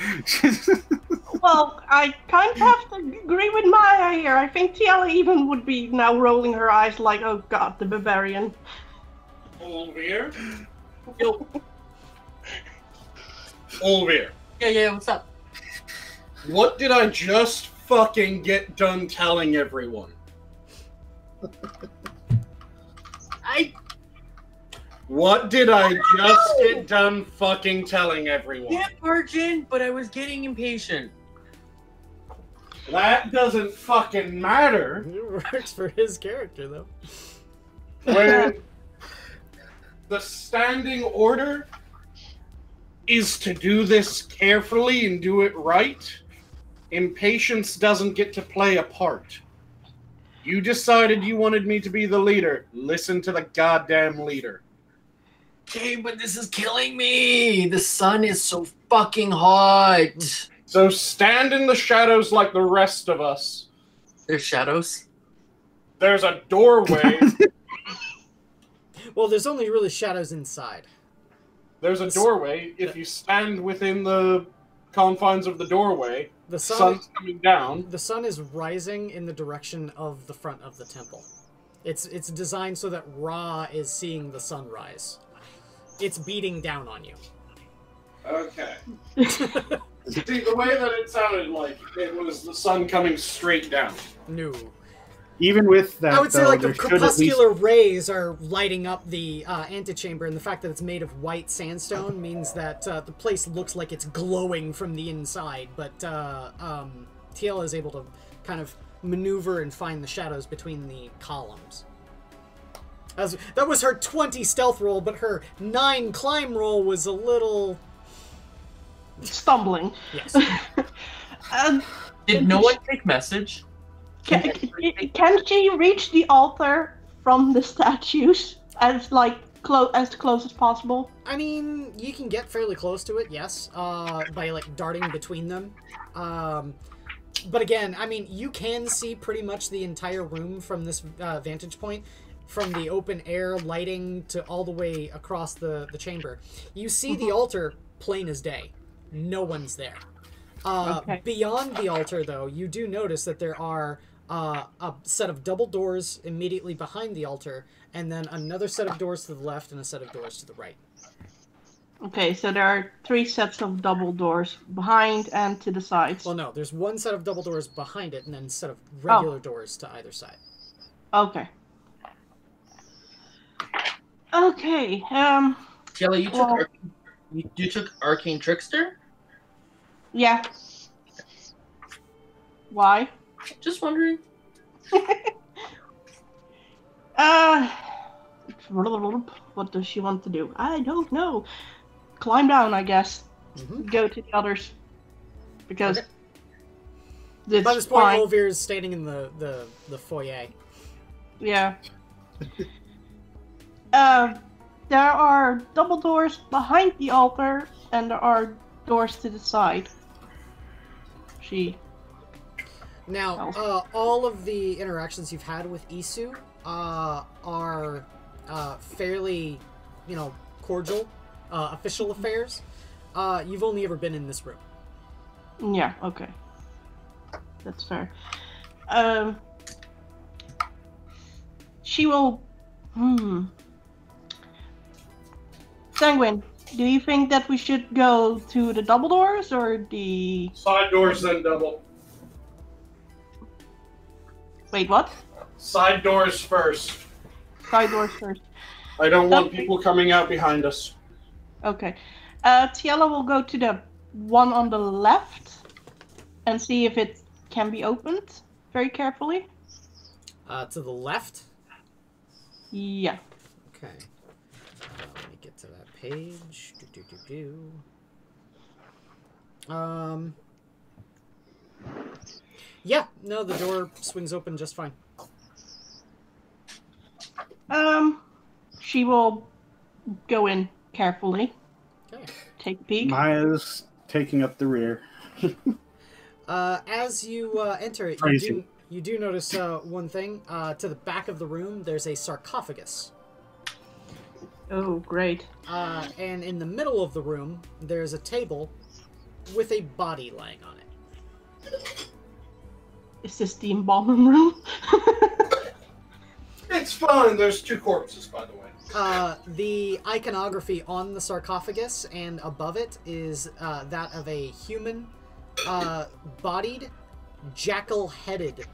Well, I kind of have to agree with Maya here. I think Tiela even would be now rolling her eyes like, oh God, the barbarian. Olvir? Olvir, Yeah, what's up? what did I just fucking get done telling everyone? What did I just get done fucking telling everyone? Yeah, Virgin, but I was getting impatient. That doesn't fucking matter. It works for his character, though. When the standing order is to do this carefully and do it right, impatience doesn't get to play a part. You decided you wanted me to be the leader. Listen to the goddamn leader. Okay, but this is killing me. The sun is so fucking hot. So stand in the shadows like the rest of us. There's shadows. There's a doorway. Well, there's only really shadows inside. There's a doorway. If you stand within the confines of the doorway, The sun, sun's coming down. the sun is rising in the direction of the front of the temple. It's designed so that Ra is seeing the sunrise. It's beating down on you. Okay. See, the way that it sounded like it was the sun coming straight down. No. Even with that, I would say though, like the there should at least crepuscular rays are lighting up the antechamber, and the fact that it's made of white sandstone means that the place looks like it's glowing from the inside. But Tiela is able to kind of maneuver and find the shadows between the columns. That was her 20 stealth roll, but her 9 climb roll was a little... Stumbling. Yes. Did no one take message? Can she reach the altar from the statues as close as possible? I mean, you can get fairly close to it, yes, by like darting between them. But again, I mean, you can see pretty much the entire room from this vantage point, from the open air lighting to all the way across the chamber. You see the altar plain as day. No one's there. Okay. Beyond the altar, though, you do notice that there are a set of double doors immediately behind the altar, and then another set of doors to the left and a set of doors to the right. Okay, so there are 3 sets of double doors behind and to the sides. Well, no, there's one set of double doors behind it, and then a set of regular doors to either side. Okay. Okay. Tiela, you Well- took you took Arcane Trickster? Yeah. Why? Just wondering. Uh. What does she want to do? I don't know. Climb down, I guess. Mhm. Go to the others. Because Okay. it's By this point, fine. Olvir is standing in the foyer. Yeah. There are double doors behind the altar, and there are doors to the side. Now, all of the interactions you've had with Isu are fairly, cordial, official affairs. You've only ever been in this room. Yeah, okay. That's fair. She will... Sanguine, do you think that we should go to the double doors or the... Side doors, then double. Wait, what? Side doors first. Side doors first. I don't want Okay. people coming out behind us. Okay. Tiela will go to the one on the left and see if it can be opened very carefully. To the left. Yeah. Okay. Let me get to that page. Yeah, no, the door swings open just fine. She will go in carefully. Okay. Take a peek. Maya's taking up the rear. As you enter it, Crazy. you do notice one thing. To the back of the room, there's a sarcophagus. Oh, great. And in the middle of the room, there's a table with a body laying on it. Is this the embalming room? It's fine. There's 2 corpses, by the way. The iconography on the sarcophagus and above it is that of a human bodied, jackal-headed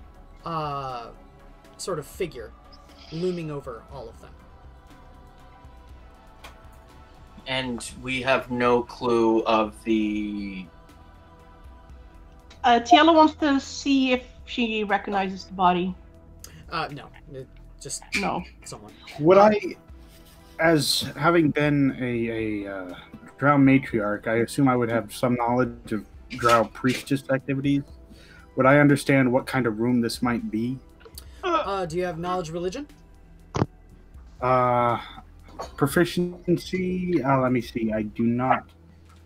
sort of figure looming over all of them. And we have no clue of the... Tiela wants to see if she recognizes the body. No. Just No. someone. Would I, as having been a drow matriarch, I assume I would have some knowledge of drow priestess activities. Would I understand what kind of room this might be? Do you have knowledge religion? Proficiency? Let me see. I do not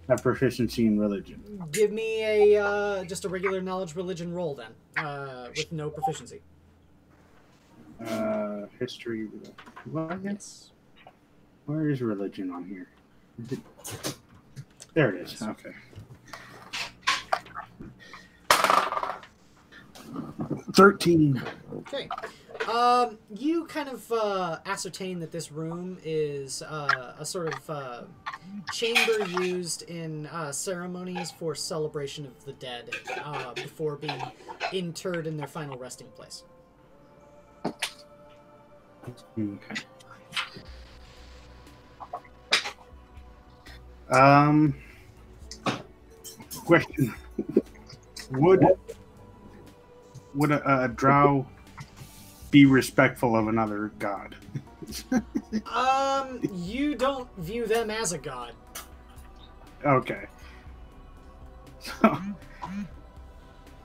have proficiency in religion. Give me a just a regular knowledge religion roll then, with no proficiency. History. What? Yes. Where is religion on here? Is it... There it is. Okay. 13. Okay. You kind of ascertain that this room is a sort of chamber used in ceremonies for celebration of the dead before being interred in their final resting place. Okay. Question: Would a drow be respectful of another god? You don't view them as a god. Okay. So,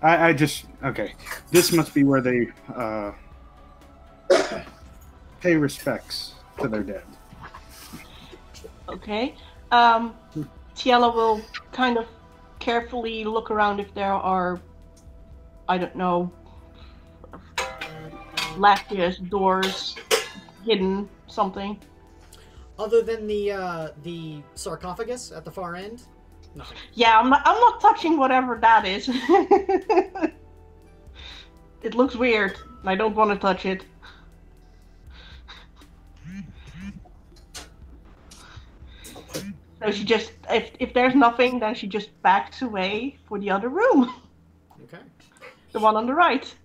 I just okay. This must be where they pay respects to their dead. Okay. Tiela will kind of carefully look around if there are, I don't know, latches, doors, hidden something. Other than the sarcophagus at the far end, nothing. Yeah, I'm not touching whatever that is. It looks weird. And I don't want to touch it. So she just, if there's nothing, then she just backs away for the other room. Okay. The one on the right.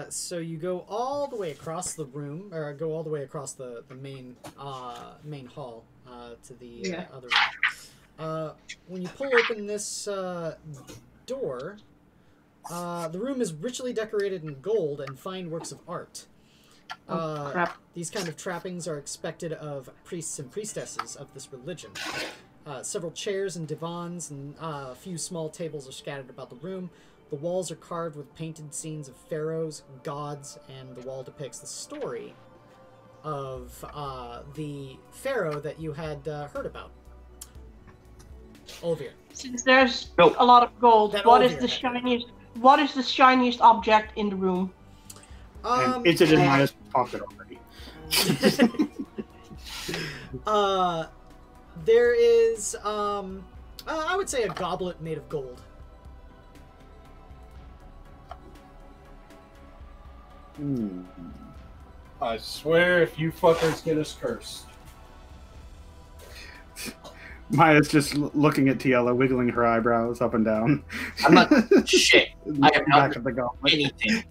So you go all the way across the room, or go all the way across the main hall to the other room. When you pull open this door, the room is richly decorated in gold and fine works of art. Crap. These kind of trappings are expected of priests and priestesses of this religion. Several chairs and divans and a few small tables are scattered about the room. The walls are carved with painted scenes of pharaohs, gods, and the wall depicts the story of the pharaoh that you had heard about. Olivia. Since there's Nope. a lot of gold, That what is Olivia the had. shiniest? What is the shiniest object in the room? And is it in my pocket already? There is, I would say a goblet made of gold. I swear, if you fuckers get us cursed. Maya's just looking at Tiela, wiggling her eyebrows up and down. I'm not shit. I am not Back of the gauntlet. anything.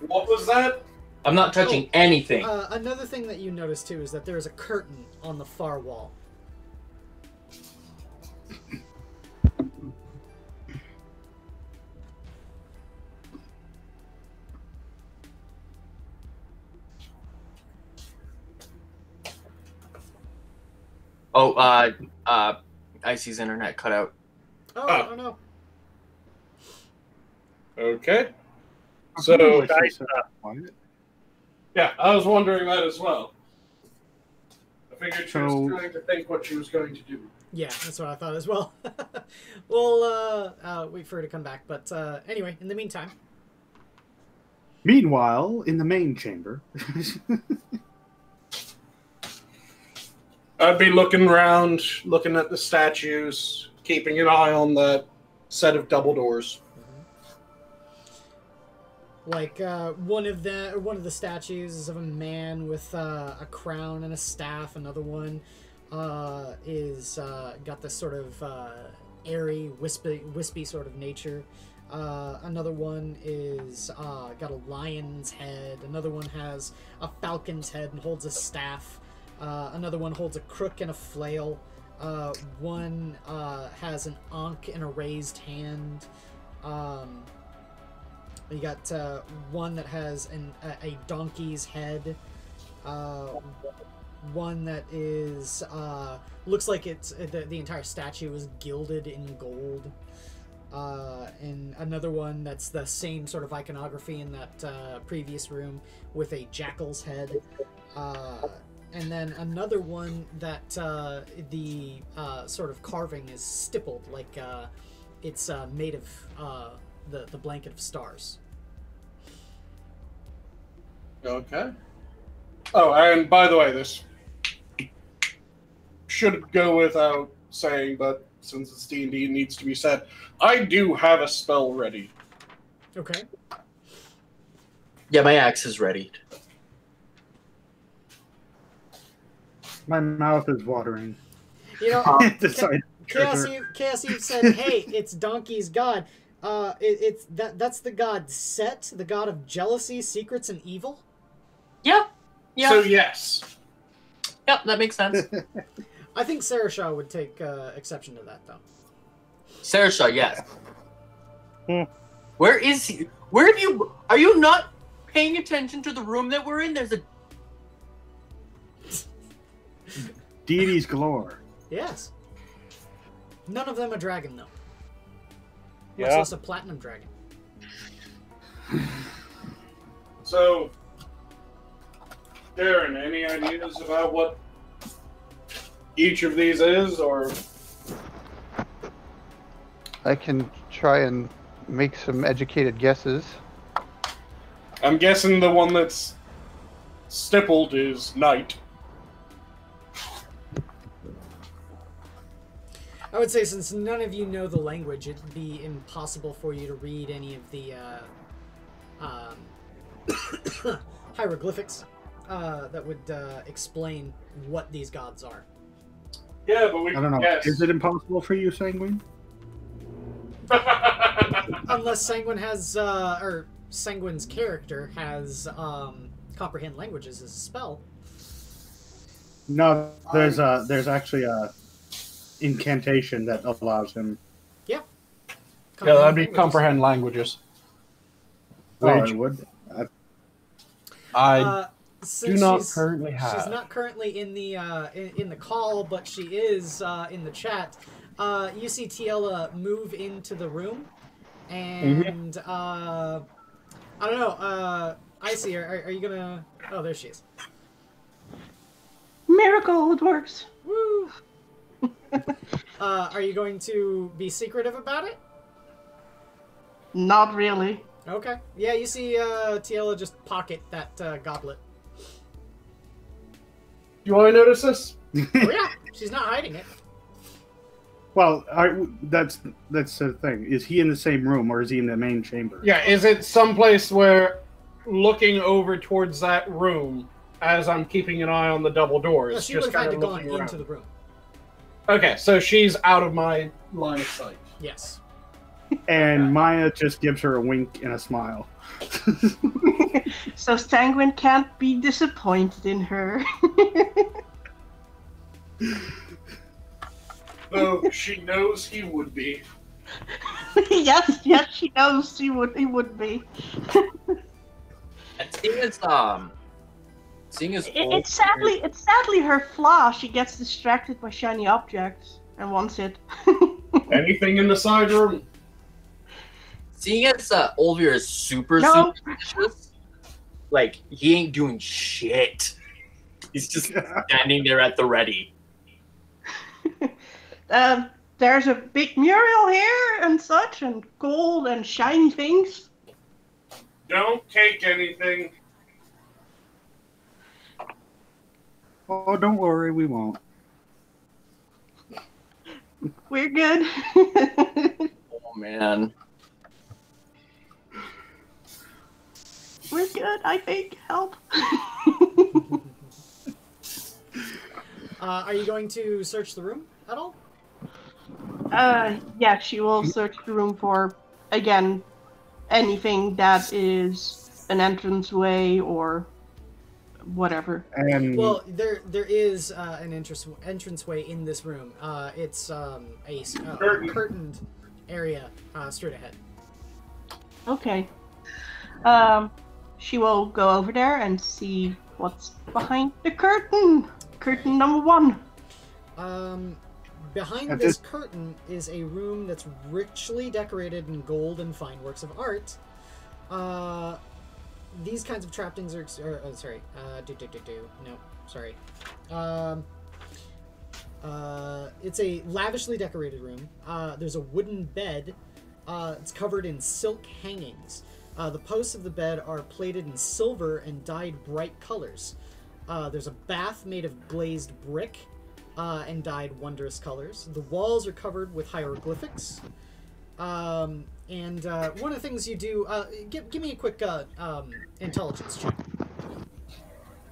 What was that? I'm not touching anything. Another thing that you notice too is that there is a curtain on the far wall. Icy's internet cut out. Oh no. Okay. Oh, So, she's quiet. yeah, I was wondering that as well. I figured she was So- trying to think what she was going to do. Yeah, that's what I thought as well. We'll wait for her to come back. But anyway, in the meantime, Meanwhile, in the main chamber, I'd be looking around, looking at the statues, keeping an eye on that set of double doors. like one of the statues is of a man with a crown and a staff. Another one is got this sort of airy, wispy sort of nature. Another one is got a lion's head. Another one has a falcon's head and holds a staff. Another one holds a crook and a flail. One has an ankh and a raised hand. You got one that has a donkey's head. One that is looks like it's the entire statue is gilded in gold. And another one that's the same sort of iconography in that previous room with a jackal's head. And then another one that the sort of carving is stippled, like it's made of the blanket of stars. Okay. Oh, and by the way, this should go without saying, but since it's D&D, it needs to be said. I do have a spell ready. Okay. Yeah, my axe is ready. my mouth is watering. You know, Decided- Chaos Eve said, "Hey, it's Donkey's god. That's the god Set, the god of jealousy, secrets, and evil." Yeah. Yeah. So yes. Yep, that makes sense. I think Sarah Shaw would take exception to that, though. Sarah Shaw, yes. Hmm. Where is he? Where have you? Are you not paying attention to the room that we're in? There's a. Deities galore. Yes. None of them a dragon, though. Much Yeah. less a platinum dragon. So, Darren, any ideas about what each of these is, or I can try and make some educated guesses. I'm guessing the one that's stippled is night. I would say since none of you know the language, it'd be impossible for you to read any of the hieroglyphics that would explain what these gods are. Yeah, but we I don't know. can guess. Is it impossible for you, Sanguine? Unless Sanguine has, or Sanguine's character has, comprehend languages as a spell. No, there's actually a incantation that allows him. Yeah. Yeah, that'd be languages. comprehend languages. Oh, Which it would. I Since do not she's- currently have. She's not currently in the in the call, but she is in the chat. You see Tiela move into the room, and I don't know. I see her. Are you gonna? Oh, there she is. Miracle, it works. Woo! Are you going to be secretive about it? Not really. Okay. Yeah, you see Tiela just pocket that goblet. You want to notice this? Oh yeah, she's not hiding it. Well, that's the thing. Is he in the same room or is he in the main chamber? Yeah, is it someplace where looking over towards that room as I'm keeping an eye on the double doors? No, she just would have had kind to of gone looking into around. the room. Okay, so she's out of my line of sight. Yes. And Maya just gives her a wink and a smile. So Sanguine can't be disappointed in her. Though she knows he would be. yes, she knows he would be. And seeing as It's sadly her flaw. She gets distracted by shiny objects and wants it. Anything in the side room? Seeing as Olvir is super No. suspicious, like he ain't doing shit. He's just standing there at the ready. There's a big mural here and such, and gold and shiny things. Don't take anything. Oh, don't worry, we won't. We're good. Oh man. We're good, I think. Help. Are you going to search the room at all? Yeah, she will search the room for, again, anything that is an entranceway or whatever. And Well, there is an entranceway in this room. It's a curtained area straight ahead. Okay. She will go over there and see what's behind the curtain. Curtain number 1. Behind At this this- curtain is a room that's richly decorated in gold and fine works of art. These kinds of trappings are... No, sorry. It's a lavishly decorated room. There's a wooden bed. It's covered in silk hangings. The posts of the bed are plated in silver and dyed bright colors. There's a bath made of glazed brick and dyed wondrous colors. The walls are covered with hieroglyphics. And one of the things you do... give me a quick intelligence check.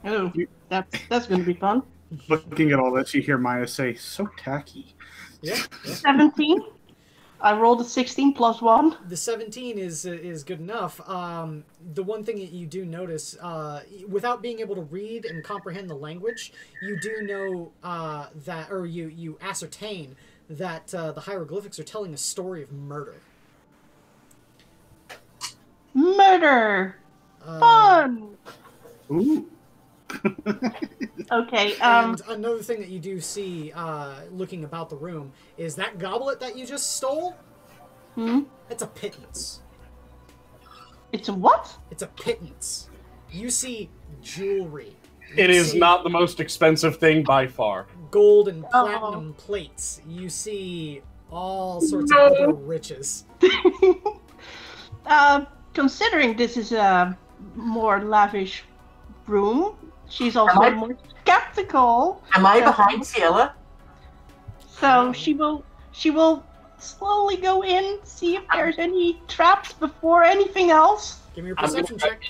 Oh, that's going to be fun. looking at all this, you hear Maya say, "So tacky." Yeah. 17. I rolled a 16 plus 1. The 17 is good enough. The one thing that you do notice, without being able to read and comprehend the language, you do know that, or you ascertain that the hieroglyphics are telling a story of murder. Murder! Fun! Ooh. Okay, And another thing that you do see, looking about the room, is that goblet that you just stole. It's a pittance. It's a what? It's a pittance. You see jewelry. It You is see not the most expensive thing by far. gold and platinum plates. You see all sorts of other riches. Considering this is a more lavish room, she's also Am I- more skeptical. Am I behind Ciela? So she will slowly go in, see if there's any traps before anything else. Give me your perception check.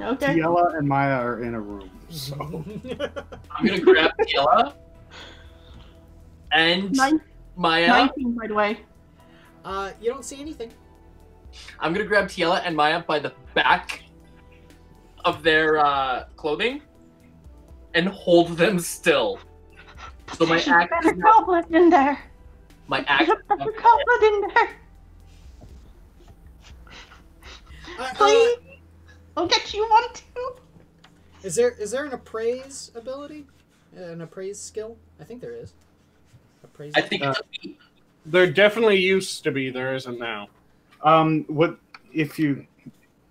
Okay. Tiela and Maya are in a room, so I'm gonna grab Ciela and Nine- Maya. 19, by the way. You don't see anything. I'm gonna grab Tiela and Maya by the back of their clothing and hold them still. So my There's a axe. better goblet in there. My There's axe. a better goblet in there. Please, I'll get you one too. Is there an appraise ability? An appraise skill? I think there is. Appraise. I think it's a feat. There definitely used to be. There isn't now. What if you?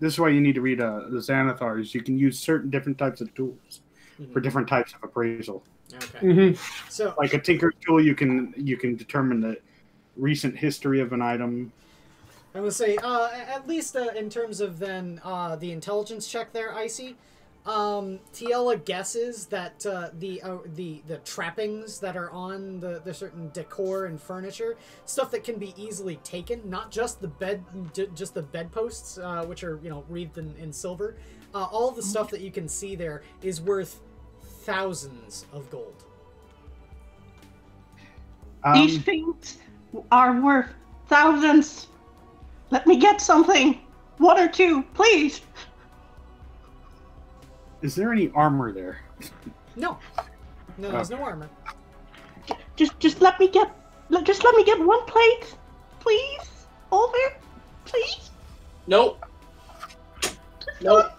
This is why you need to read the Xanathars. You can use certain different types of tools for different types of appraisal. Okay. So, Like a tinker tool, you can determine the recent history of an item. I would say, at least in terms of then the intelligence check there, Icy. Tiela guesses that the trappings that are on the certain decor and furniture, stuff that can be easily taken, not just the bedposts, which are wreathed in silver. All the stuff that you can see there is worth thousands of gold. These things are worth thousands. Let me get something. One or two, please. Is there any armor there? No, there's no armor. Just let me get one plate, please. Over, please. Nope. Nope.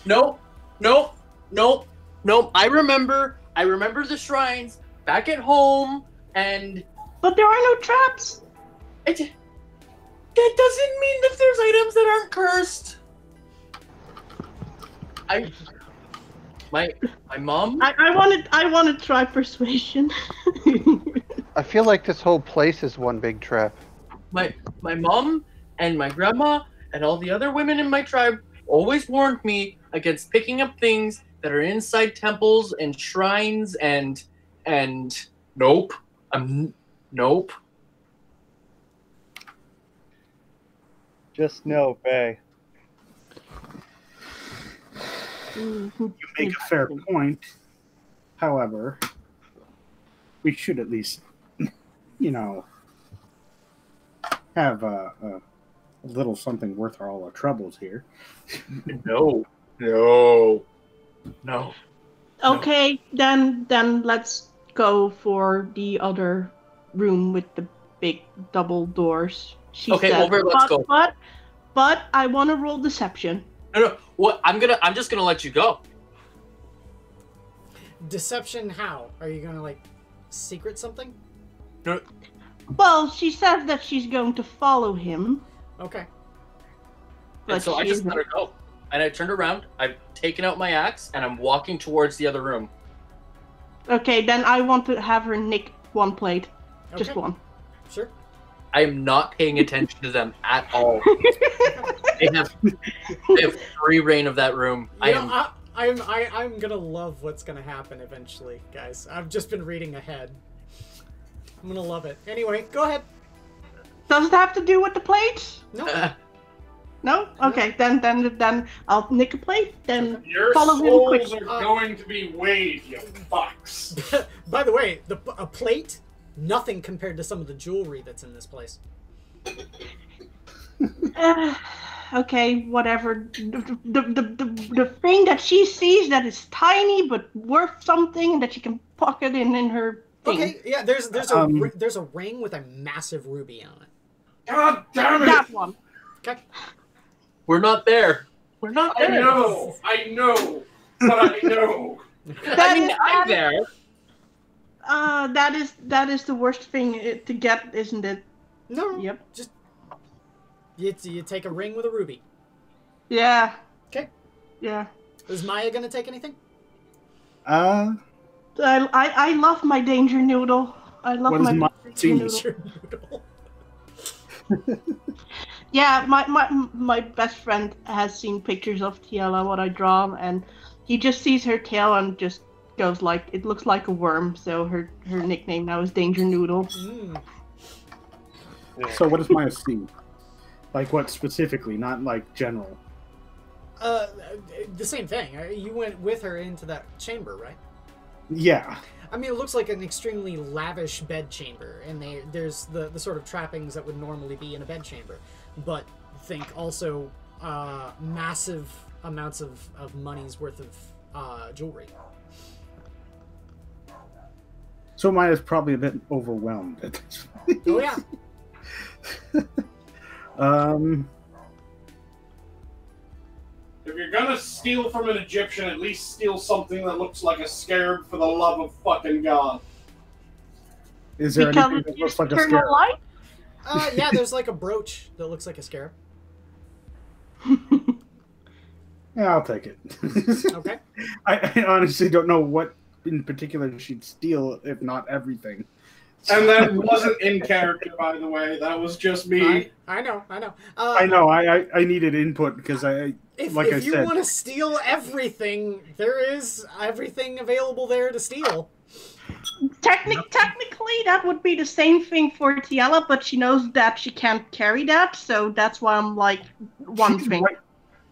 Nope. Nope. Nope. Nope. I remember the shrines back at home, and But there are no traps. that doesn't mean that there's items that aren't cursed. My mom. I want to try persuasion. I feel like this whole place is one big trap. My mom and my grandma and all the other women in my tribe always warned me against picking up things that are inside temples and shrines and nope. Nope. Just know, Faye. You make a fair point. However, we should at least, have a little something worth all our troubles here. No. Okay, then let's go for the other room with the big double doors. She Okay, said. over. Let's go. But I want to roll deception. No. What? I'm just gonna let you go. Deception? How? Are you gonna secret something? No. Well, she says that she's going to follow him. Okay. And so I just let her go. And I turned around, I've taken out my axe, and I'm walking towards the other room. Okay, then I want to have her nick one plate. Just Okay. one. Sure. I am not paying attention to them at all. They have free reign of that room. I'm gonna love what's gonna happen eventually, guys. I've just been reading ahead. I'm gonna love it. Anyway, go ahead. Does it have to do with the plates? No. No? Okay, then I'll nick a plate, then Your follow him souls quick. are going to be weighed, you fucks. By the way, a plate, nothing compared to some of the jewelry that's in this place. Okay, whatever. The thing that she sees that is tiny but worth something and that she can pocket in her thing. Okay, yeah, there's a ring with a massive ruby on it. God damn it! That one. Okay. We're not there. We're not I there. know, but I know. I'm there. That is the worst thing to get, isn't it? No. Yep. Just you take a ring with a ruby. Yeah. Okay. Yeah. Is Maya gonna take anything? I love my danger noodle. I love What my is my danger danger noodle. Yeah, my best friend has seen pictures of Tiela, what I draw, and he just sees her tail and just goes like, it looks like a worm, so her nickname now is Danger Noodle. Mm. So what does Maya see? Like what specifically, not like general? The same thing. You went with her into that chamber, right? Yeah. I mean, it looks like an extremely lavish bed chamber, and there's the sort of trappings that would normally be in a bed chamber. But think also massive amounts of money's worth of jewelry. So Maya's probably a bit overwhelmed at this point. Oh, yeah. If you're gonna steal from an Egyptian, at least steal something that looks like a scarab, for the love of fucking God. Is there Because anything that it's looks like a eternal scarab? life? Yeah, there's like a brooch that looks like a scarab. Yeah, I'll take it. Okay. I honestly don't know what in particular she'd steal, if not everything. And that wasn't in character, by the way. That was just me. I know. I know. I needed input because If I you said, want to steal everything, there is everything available there to steal. Technically, that would be the same thing for Tiela, but she knows that she can't carry that, so that's why I'm like, one thing.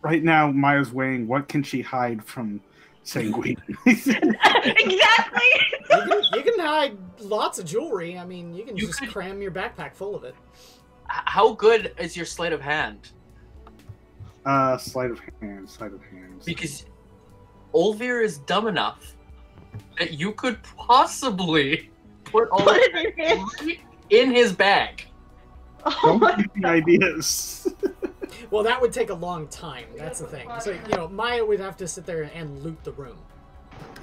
Right now, Maya's weighing what can she hide from Sanguine. Exactly! You can hide lots of jewelry. I mean, you can just cram your backpack full of it. How good is your sleight of hand? Sleight of hand. Because Olvir is dumb enough that you could possibly put all Put it in his... in his bag. Oh Don't my give me ideas. Well, that would take a long time. That's the thing. So, Maya would have to sit there and loot the room.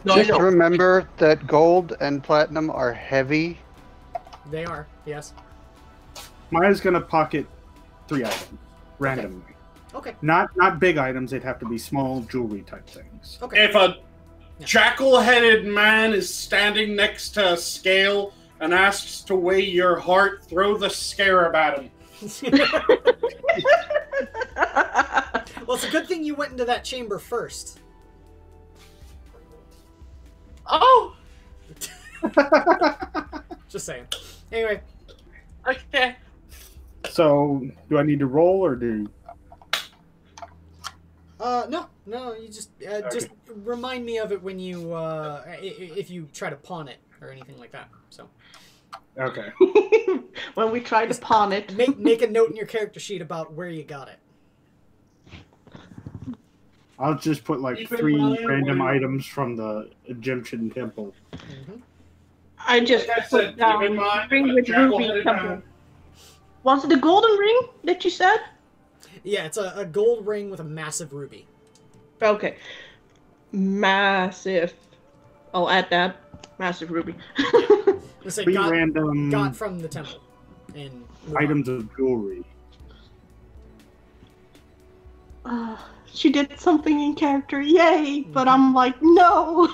No, Just I know. remember that gold and platinum are heavy. They are, yes. Maya's gonna pocket 3 items randomly. Okay. Not big items. They'd have to be small jewelry type things. Okay. If a jackal-headed man is standing next to a scale and asks to weigh your heart, throw the scarab at him. Well, it's a good thing you went into that chamber first. Oh, Just saying. Anyway, okay. So, do I need to roll or do? no, you just remind me of it when you if you try to pawn it or anything like that. So Okay. When we try to pawn it. make a note in your character sheet about where you got it. I'll just put like Keep in 3 mind random when- items from the Egyptian temple. Mm-hmm. I just Like I put said, keep down in mind, ring a with ruby jackal-headed temple. man. Was it the golden ring that you said? Yeah, it's a gold ring with a massive ruby. Okay. Massive. I'll add that. Massive ruby. Let's say 3 got random from the temple. And items of jewelry. She did something in character, yay! But I'm like, no!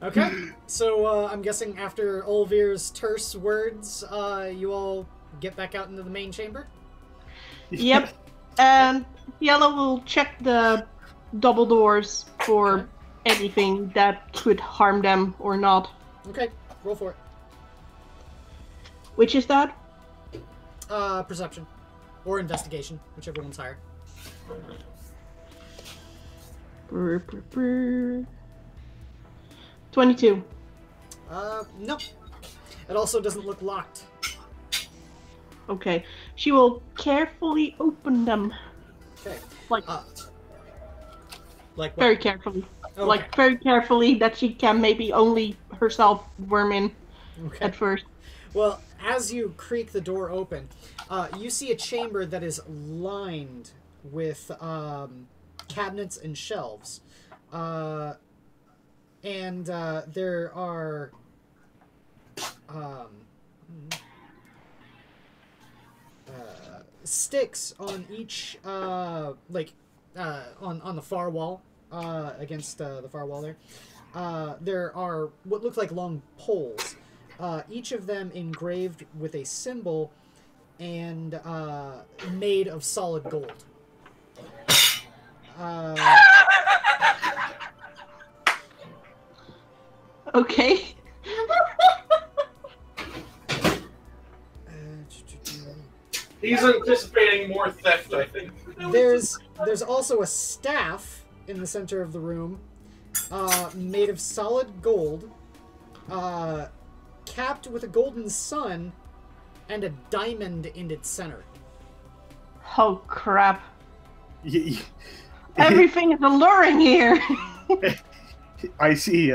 Okay, so I'm guessing after Olvir's terse words, you all get back out into the main chamber? Yep. And Yellow will check the double doors for anything that could harm them or not. Okay, roll for it. Which is that? Perception. Or investigation, whichever one's higher. Brr, brr, brr. 22. No. It also doesn't look locked. Okay. She will carefully open them. Okay. Like, Like what? very carefully. Okay. Like, very carefully that she can maybe only herself worm in Okay. at first. Well, as you creak the door open, you see a chamber that is lined with cabinets and shelves. And there are sticks on each, on the far wall, against the far wall there. There are what look like long poles, each of them engraved with a symbol and made of solid gold. Okay. He's anticipating more theft, I think. There's also a staff in the center of the room, made of solid gold, capped with a golden sun and a diamond in its center. Oh, crap. Everything is alluring here. I see.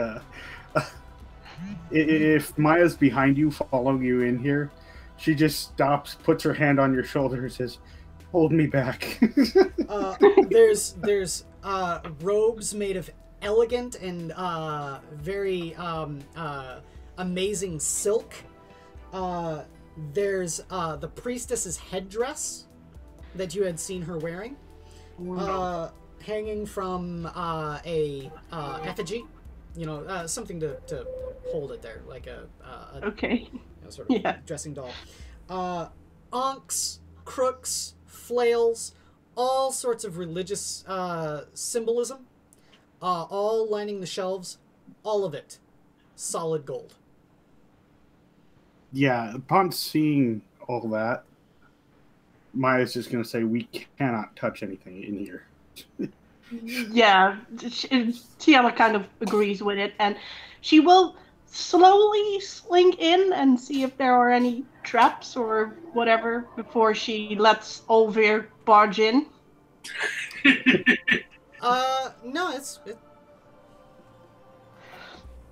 If Maya's behind you, following you in here, she just stops, puts her hand on your shoulder, and says, "Hold me back." There's robes made of elegant and very amazing silk. There's the priestess's headdress that you had seen her wearing, hanging from a effigy. You know, something to hold it there, like a Okay. you know, sort of dressing doll. Ankhs, crooks, flails, all sorts of religious symbolism, all lining the shelves. All of it, solid gold. Yeah, upon seeing all that, Maya's just going to say, "We cannot touch anything in here." Yeah, Tiana kind of agrees with it, and she will slowly slink in and see if there are any traps or whatever before she lets Olvir barge in. No,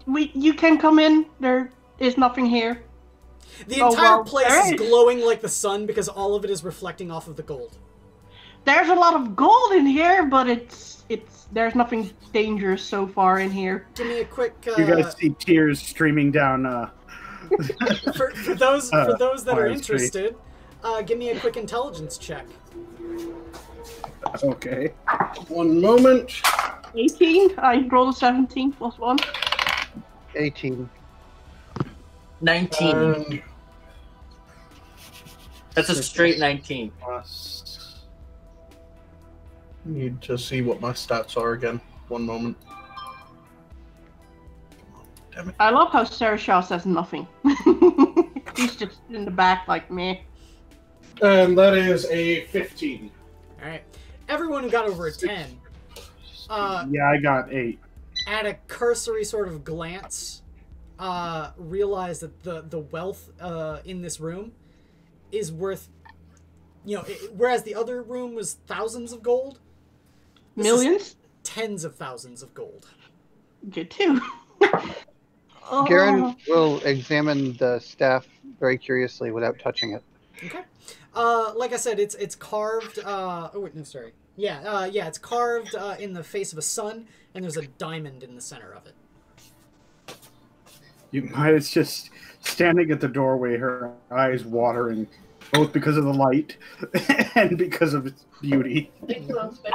You can come in. There is nothing here. the entire well, place there is is. glowing like the sun because all of it is reflecting off of the gold. There's a lot of gold in here, but there's nothing dangerous so far in here. Give me a quick. You guys see tears streaming down. For those that are Maya's interested, give me a quick intelligence check. Okay. One moment. 18. I rolled a 17 plus 1. 18. 19. And That's a straight 19. plus. Need to see what my stats are again. One moment. Damn it. I love how Sarah Shaw says nothing. He's just in the back like me. And that is a 15. All right, everyone who got over a 10. Yeah, I got 8. At a cursory sort of glance, realize that the wealth in this room is worth, whereas the other room was thousands of gold, this is Millions? tens of thousands of gold. Good too. Garen will examine the staff very curiously without touching it. Okay. Like I said, it's carved. Oh wait, no, sorry. Yeah, it's carved in the face of a sun, and there's a diamond in the center of it. Maya's just standing at the doorway, her eyes watering, both because of the light and because of its beauty.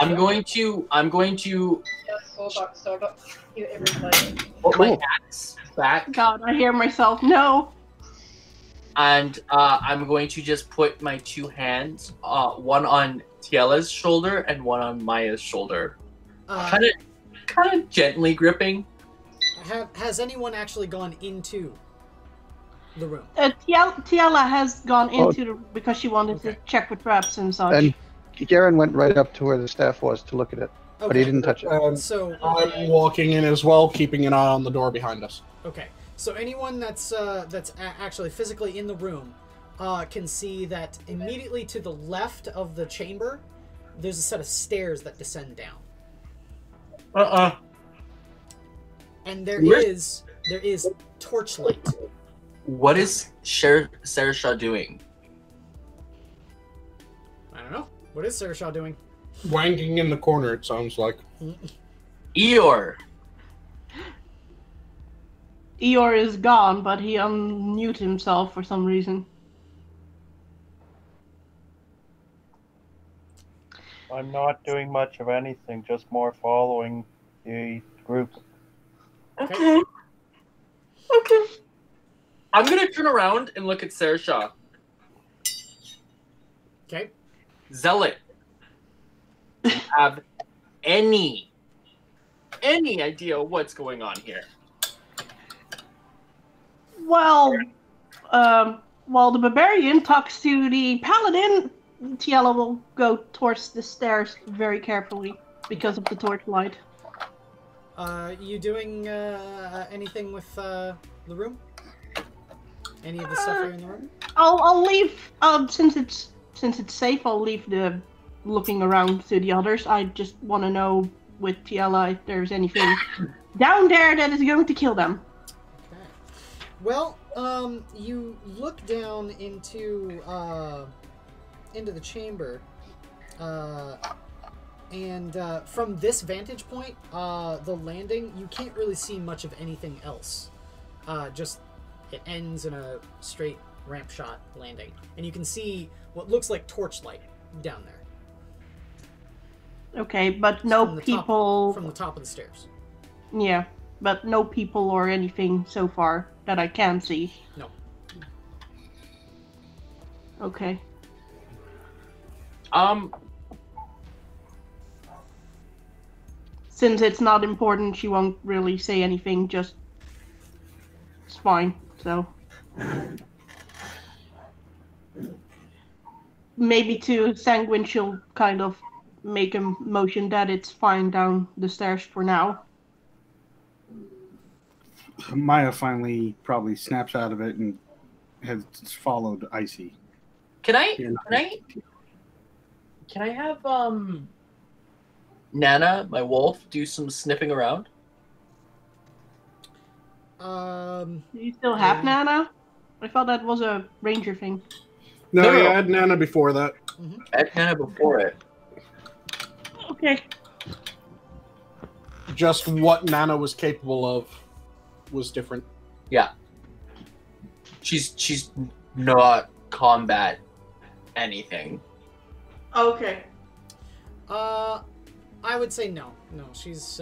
I'm going to put my axe back, God, I hear myself. No. and I'm going to just put my two hands, one on Tiela's shoulder and one on Maya's shoulder, kind of gently gripping. Has anyone actually gone into the room? Tiela has gone into because she wanted to check for traps and such. And Garen went right up to where the staff was to look at it, but he didn't touch it. So I'm walking in as well, keeping an eye on the door behind us. okay. So anyone that's actually physically in the room can see that immediately to the left of the chamber, there's a set of stairs that descend down. And there is torchlight. What is Sarah Shaw doing? I don't know. What is Sarah Shaw doing? Wanking in the corner, it sounds like. Eeyore. Eeyore is gone, but he unmuted himself for some reason. I'm not doing much of anything, just more following the group. Okay. I'm gonna turn around and look at Sarah Shaw. Okay. Zealot. Do you have any idea what's going on here? Well, while the barbarian talks to the paladin, Tiela will go towards the stairs very carefully because of the torchlight. You doing anything with the room? Any of the stuff here in the room? I'll leave. Since it's safe, I'll leave the looking around to the others. I just want to know with Tiela if there's anything down there that is going to kill them. Okay. Well, you look down into the chamber, and from this vantage point, the landing, you can't really see much of anything else. Just it ends in a straight ramp shot landing, and you can see what looks like torchlight down there. Okay, but no people from the top of the stairs. Yeah, but no people or anything so far that I can see. No. Okay. Since it's not important, she won't really say anything. Just it's fine. So maybe to Sanguine, she'll kind of make a motion that it's fine down the stairs for now. Maya finally probably snaps out of it and has followed Icy. Can I have Nana, my wolf, do some sniffing around? Do you still have Nana? I thought that was a ranger thing. No, you had Nana before that. Mm-hmm. I had Nana before it. Okay. Just what Nana was capable of was different. Yeah. She's not combat anything. Okay. I would say no. No, she's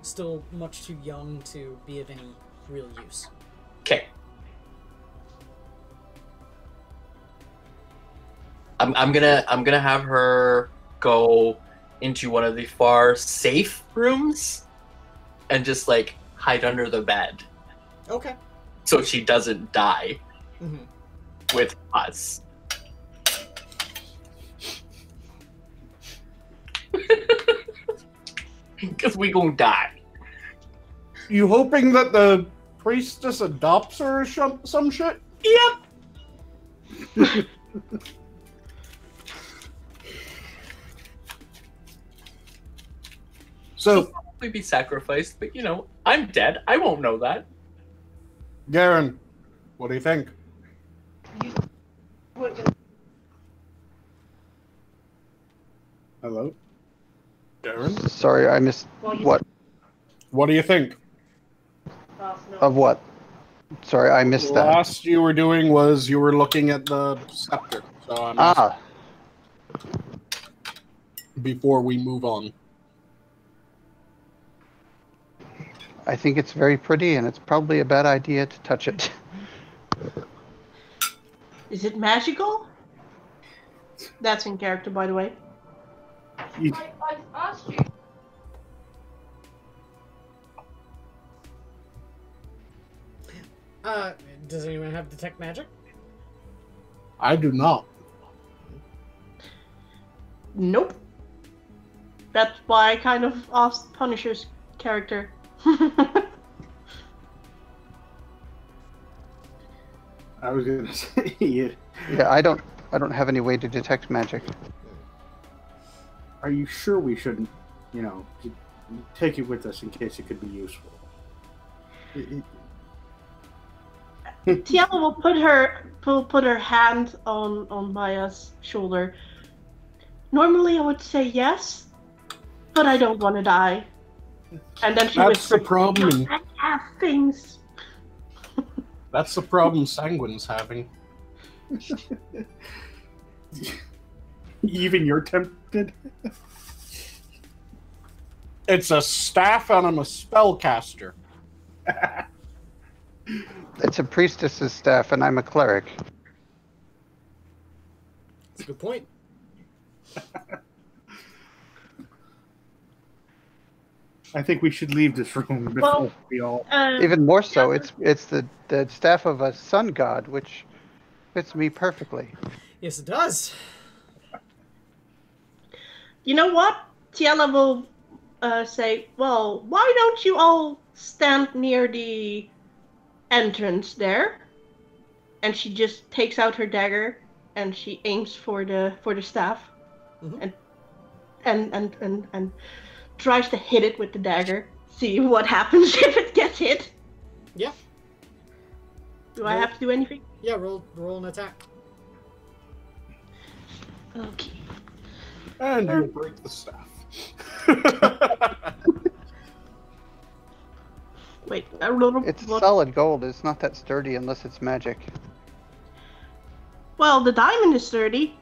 still much too young to be of any real use. Okay. I'm gonna have her go into one of the far safe rooms and just like hide under the bed. Okay. So she doesn't die with us. Because we gonna die. You hoping that the priestess adopts her or some shit? Yep. So, she'll probably be sacrificed, but you know, I'm dead. I won't know that. Garen, what do you think? Hello? Garen? Sorry, I missed what? What do you think? Of what? Sorry, I missed The that. last you were doing was you were looking at the scepter. So I'm asking before we move on. I think it's very pretty, and it's probably a bad idea to touch it. Is it magical? That's in character, by the way. I asked you. Does anyone have detect magic? I do not. Nope. That's why I kind of asked Punisher's character. I was gonna say it. Yeah, I don't have any way to detect magic. Are you sure we shouldn't, take it with us in case it could be useful? Tiana will put her hand on Maya's shoulder. Normally I would say yes, but I don't want to die. And then she That's the whispers, problem. I have things. That's the problem Sanguine's having. Even you're tempted? It's a staff and I'm a spellcaster. It's a priestess's staff, and I'm a cleric. That's a good point. I think we should leave this room before we all... Even more so, it's the staff of a sun god, which fits me perfectly. Yes, it does. You know what? Tiana will say, well, why don't you all stand near the entrance there? And she just takes out her dagger and she aims for the staff, Mhm. and tries to hit it with the dagger. See what happens if it gets hit. Yeah. Do I have to do anything? Yeah, roll an attack. Okay. And you break the staff. Wait, a little. It's solid gold. It's not that sturdy unless it's magic. Well, the diamond is sturdy.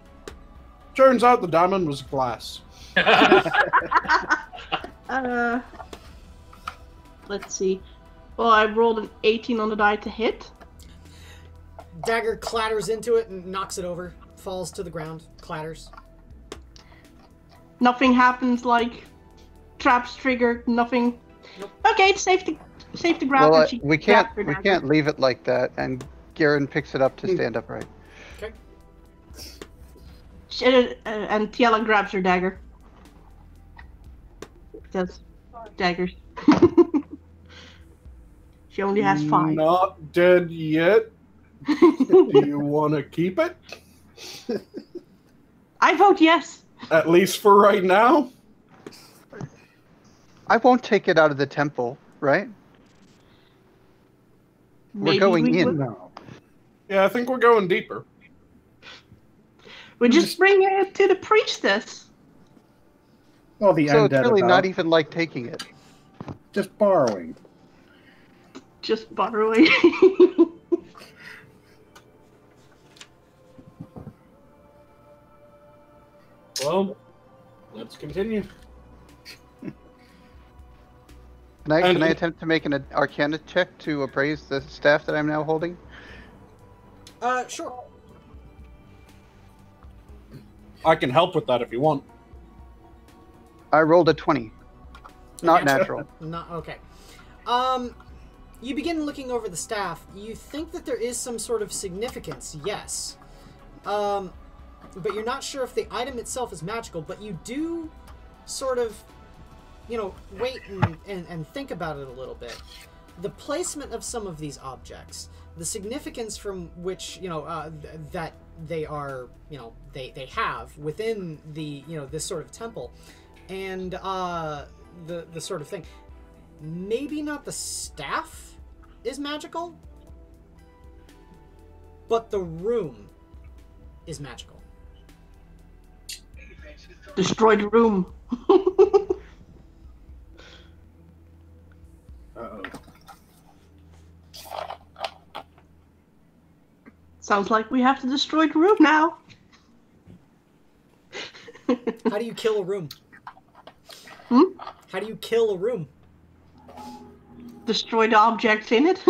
Turns out the diamond was glass. Let's see. Well, I rolled an 18 on the die to hit. Dagger clatters into it and knocks it over. Falls to the ground. Clatters. Nothing happens, like traps triggered. Nothing. Nope. Okay, it's safe to grab. Well, and she we grabs can't her we dagger. can't leave it like that. And Garen picks it up to stand upright. Okay. And Tiela grabs her dagger. Because daggers. She only has 5. Not dead yet. Do you want to keep it? I vote yes. At least for right now? I won't take it out of the temple, right? Maybe We're going we in. would. No. Yeah, I think we're going deeper. We just bring it to the priestess. Well, the So it's undead really about. not even like taking it. Just borrowing. Just borrowing. Well, let's continue. Can I attempt to make an Arcana check to appraise the staff that I'm now holding? Sure. I can help with that if you want. I rolled a 20. Not Okay. natural. Not okay. You begin looking over the staff. You think that there is some sort of significance, yes. But you're not sure if the item itself is magical, but you do sort of, wait and think about it a little bit. The placement of some of these objects, the significance from which, that they are, they have within the, this sort of temple, and the sort of thing. Maybe not the staff is magical, but the room is magical. Destroyed room. Uh-oh. Sounds like we have to destroy the room now. How do you kill a room? How do you kill a room? Destroy the objects in it.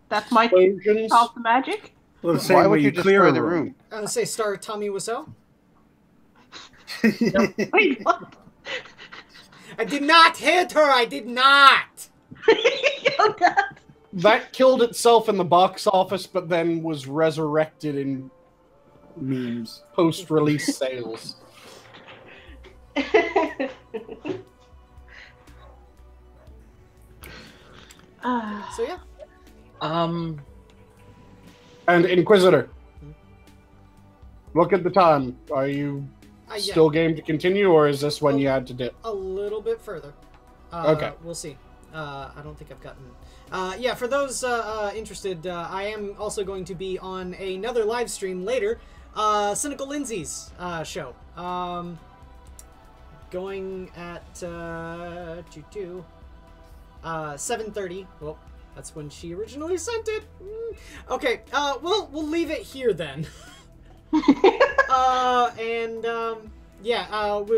That might Explosions. stop the magic. Well, the same Why way would you clear destroy a the room? I'm gonna say star Tommy Wiseau. Wait, what? I did not hit her! I did not! Oh, God. That killed itself in the box office, but then was resurrected in Memes. post-release sales. So yeah. And Inquisitor, look at the time. Are you Yeah, still game to continue, or is this when you had to dip? a little bit further. Okay. We'll see. I don't think I've gotten... yeah, for those interested, I am also going to be on another live stream later. Cynical Lindsay's show. Going at 7:30. Well, that's when she originally sent it. Okay, we'll leave it here then.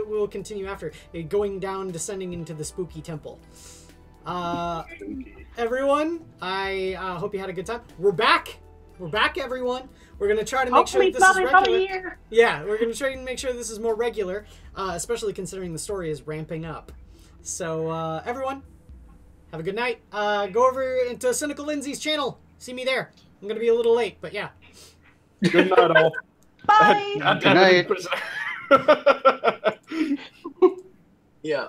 We'll continue after going down, descending into the spooky temple. Everyone, I hope you had a good time. We're back, everyone. We're gonna try to make sure Hopefully that this is it's not regular. another year. Yeah, we're gonna try to make sure this is more regular, especially considering the story is ramping up. So, everyone, have a good night. Go over into Cynical Lindsay's channel. See me there. I'm gonna be a little late, but yeah. Good night, all. Bye. Good night. Yeah.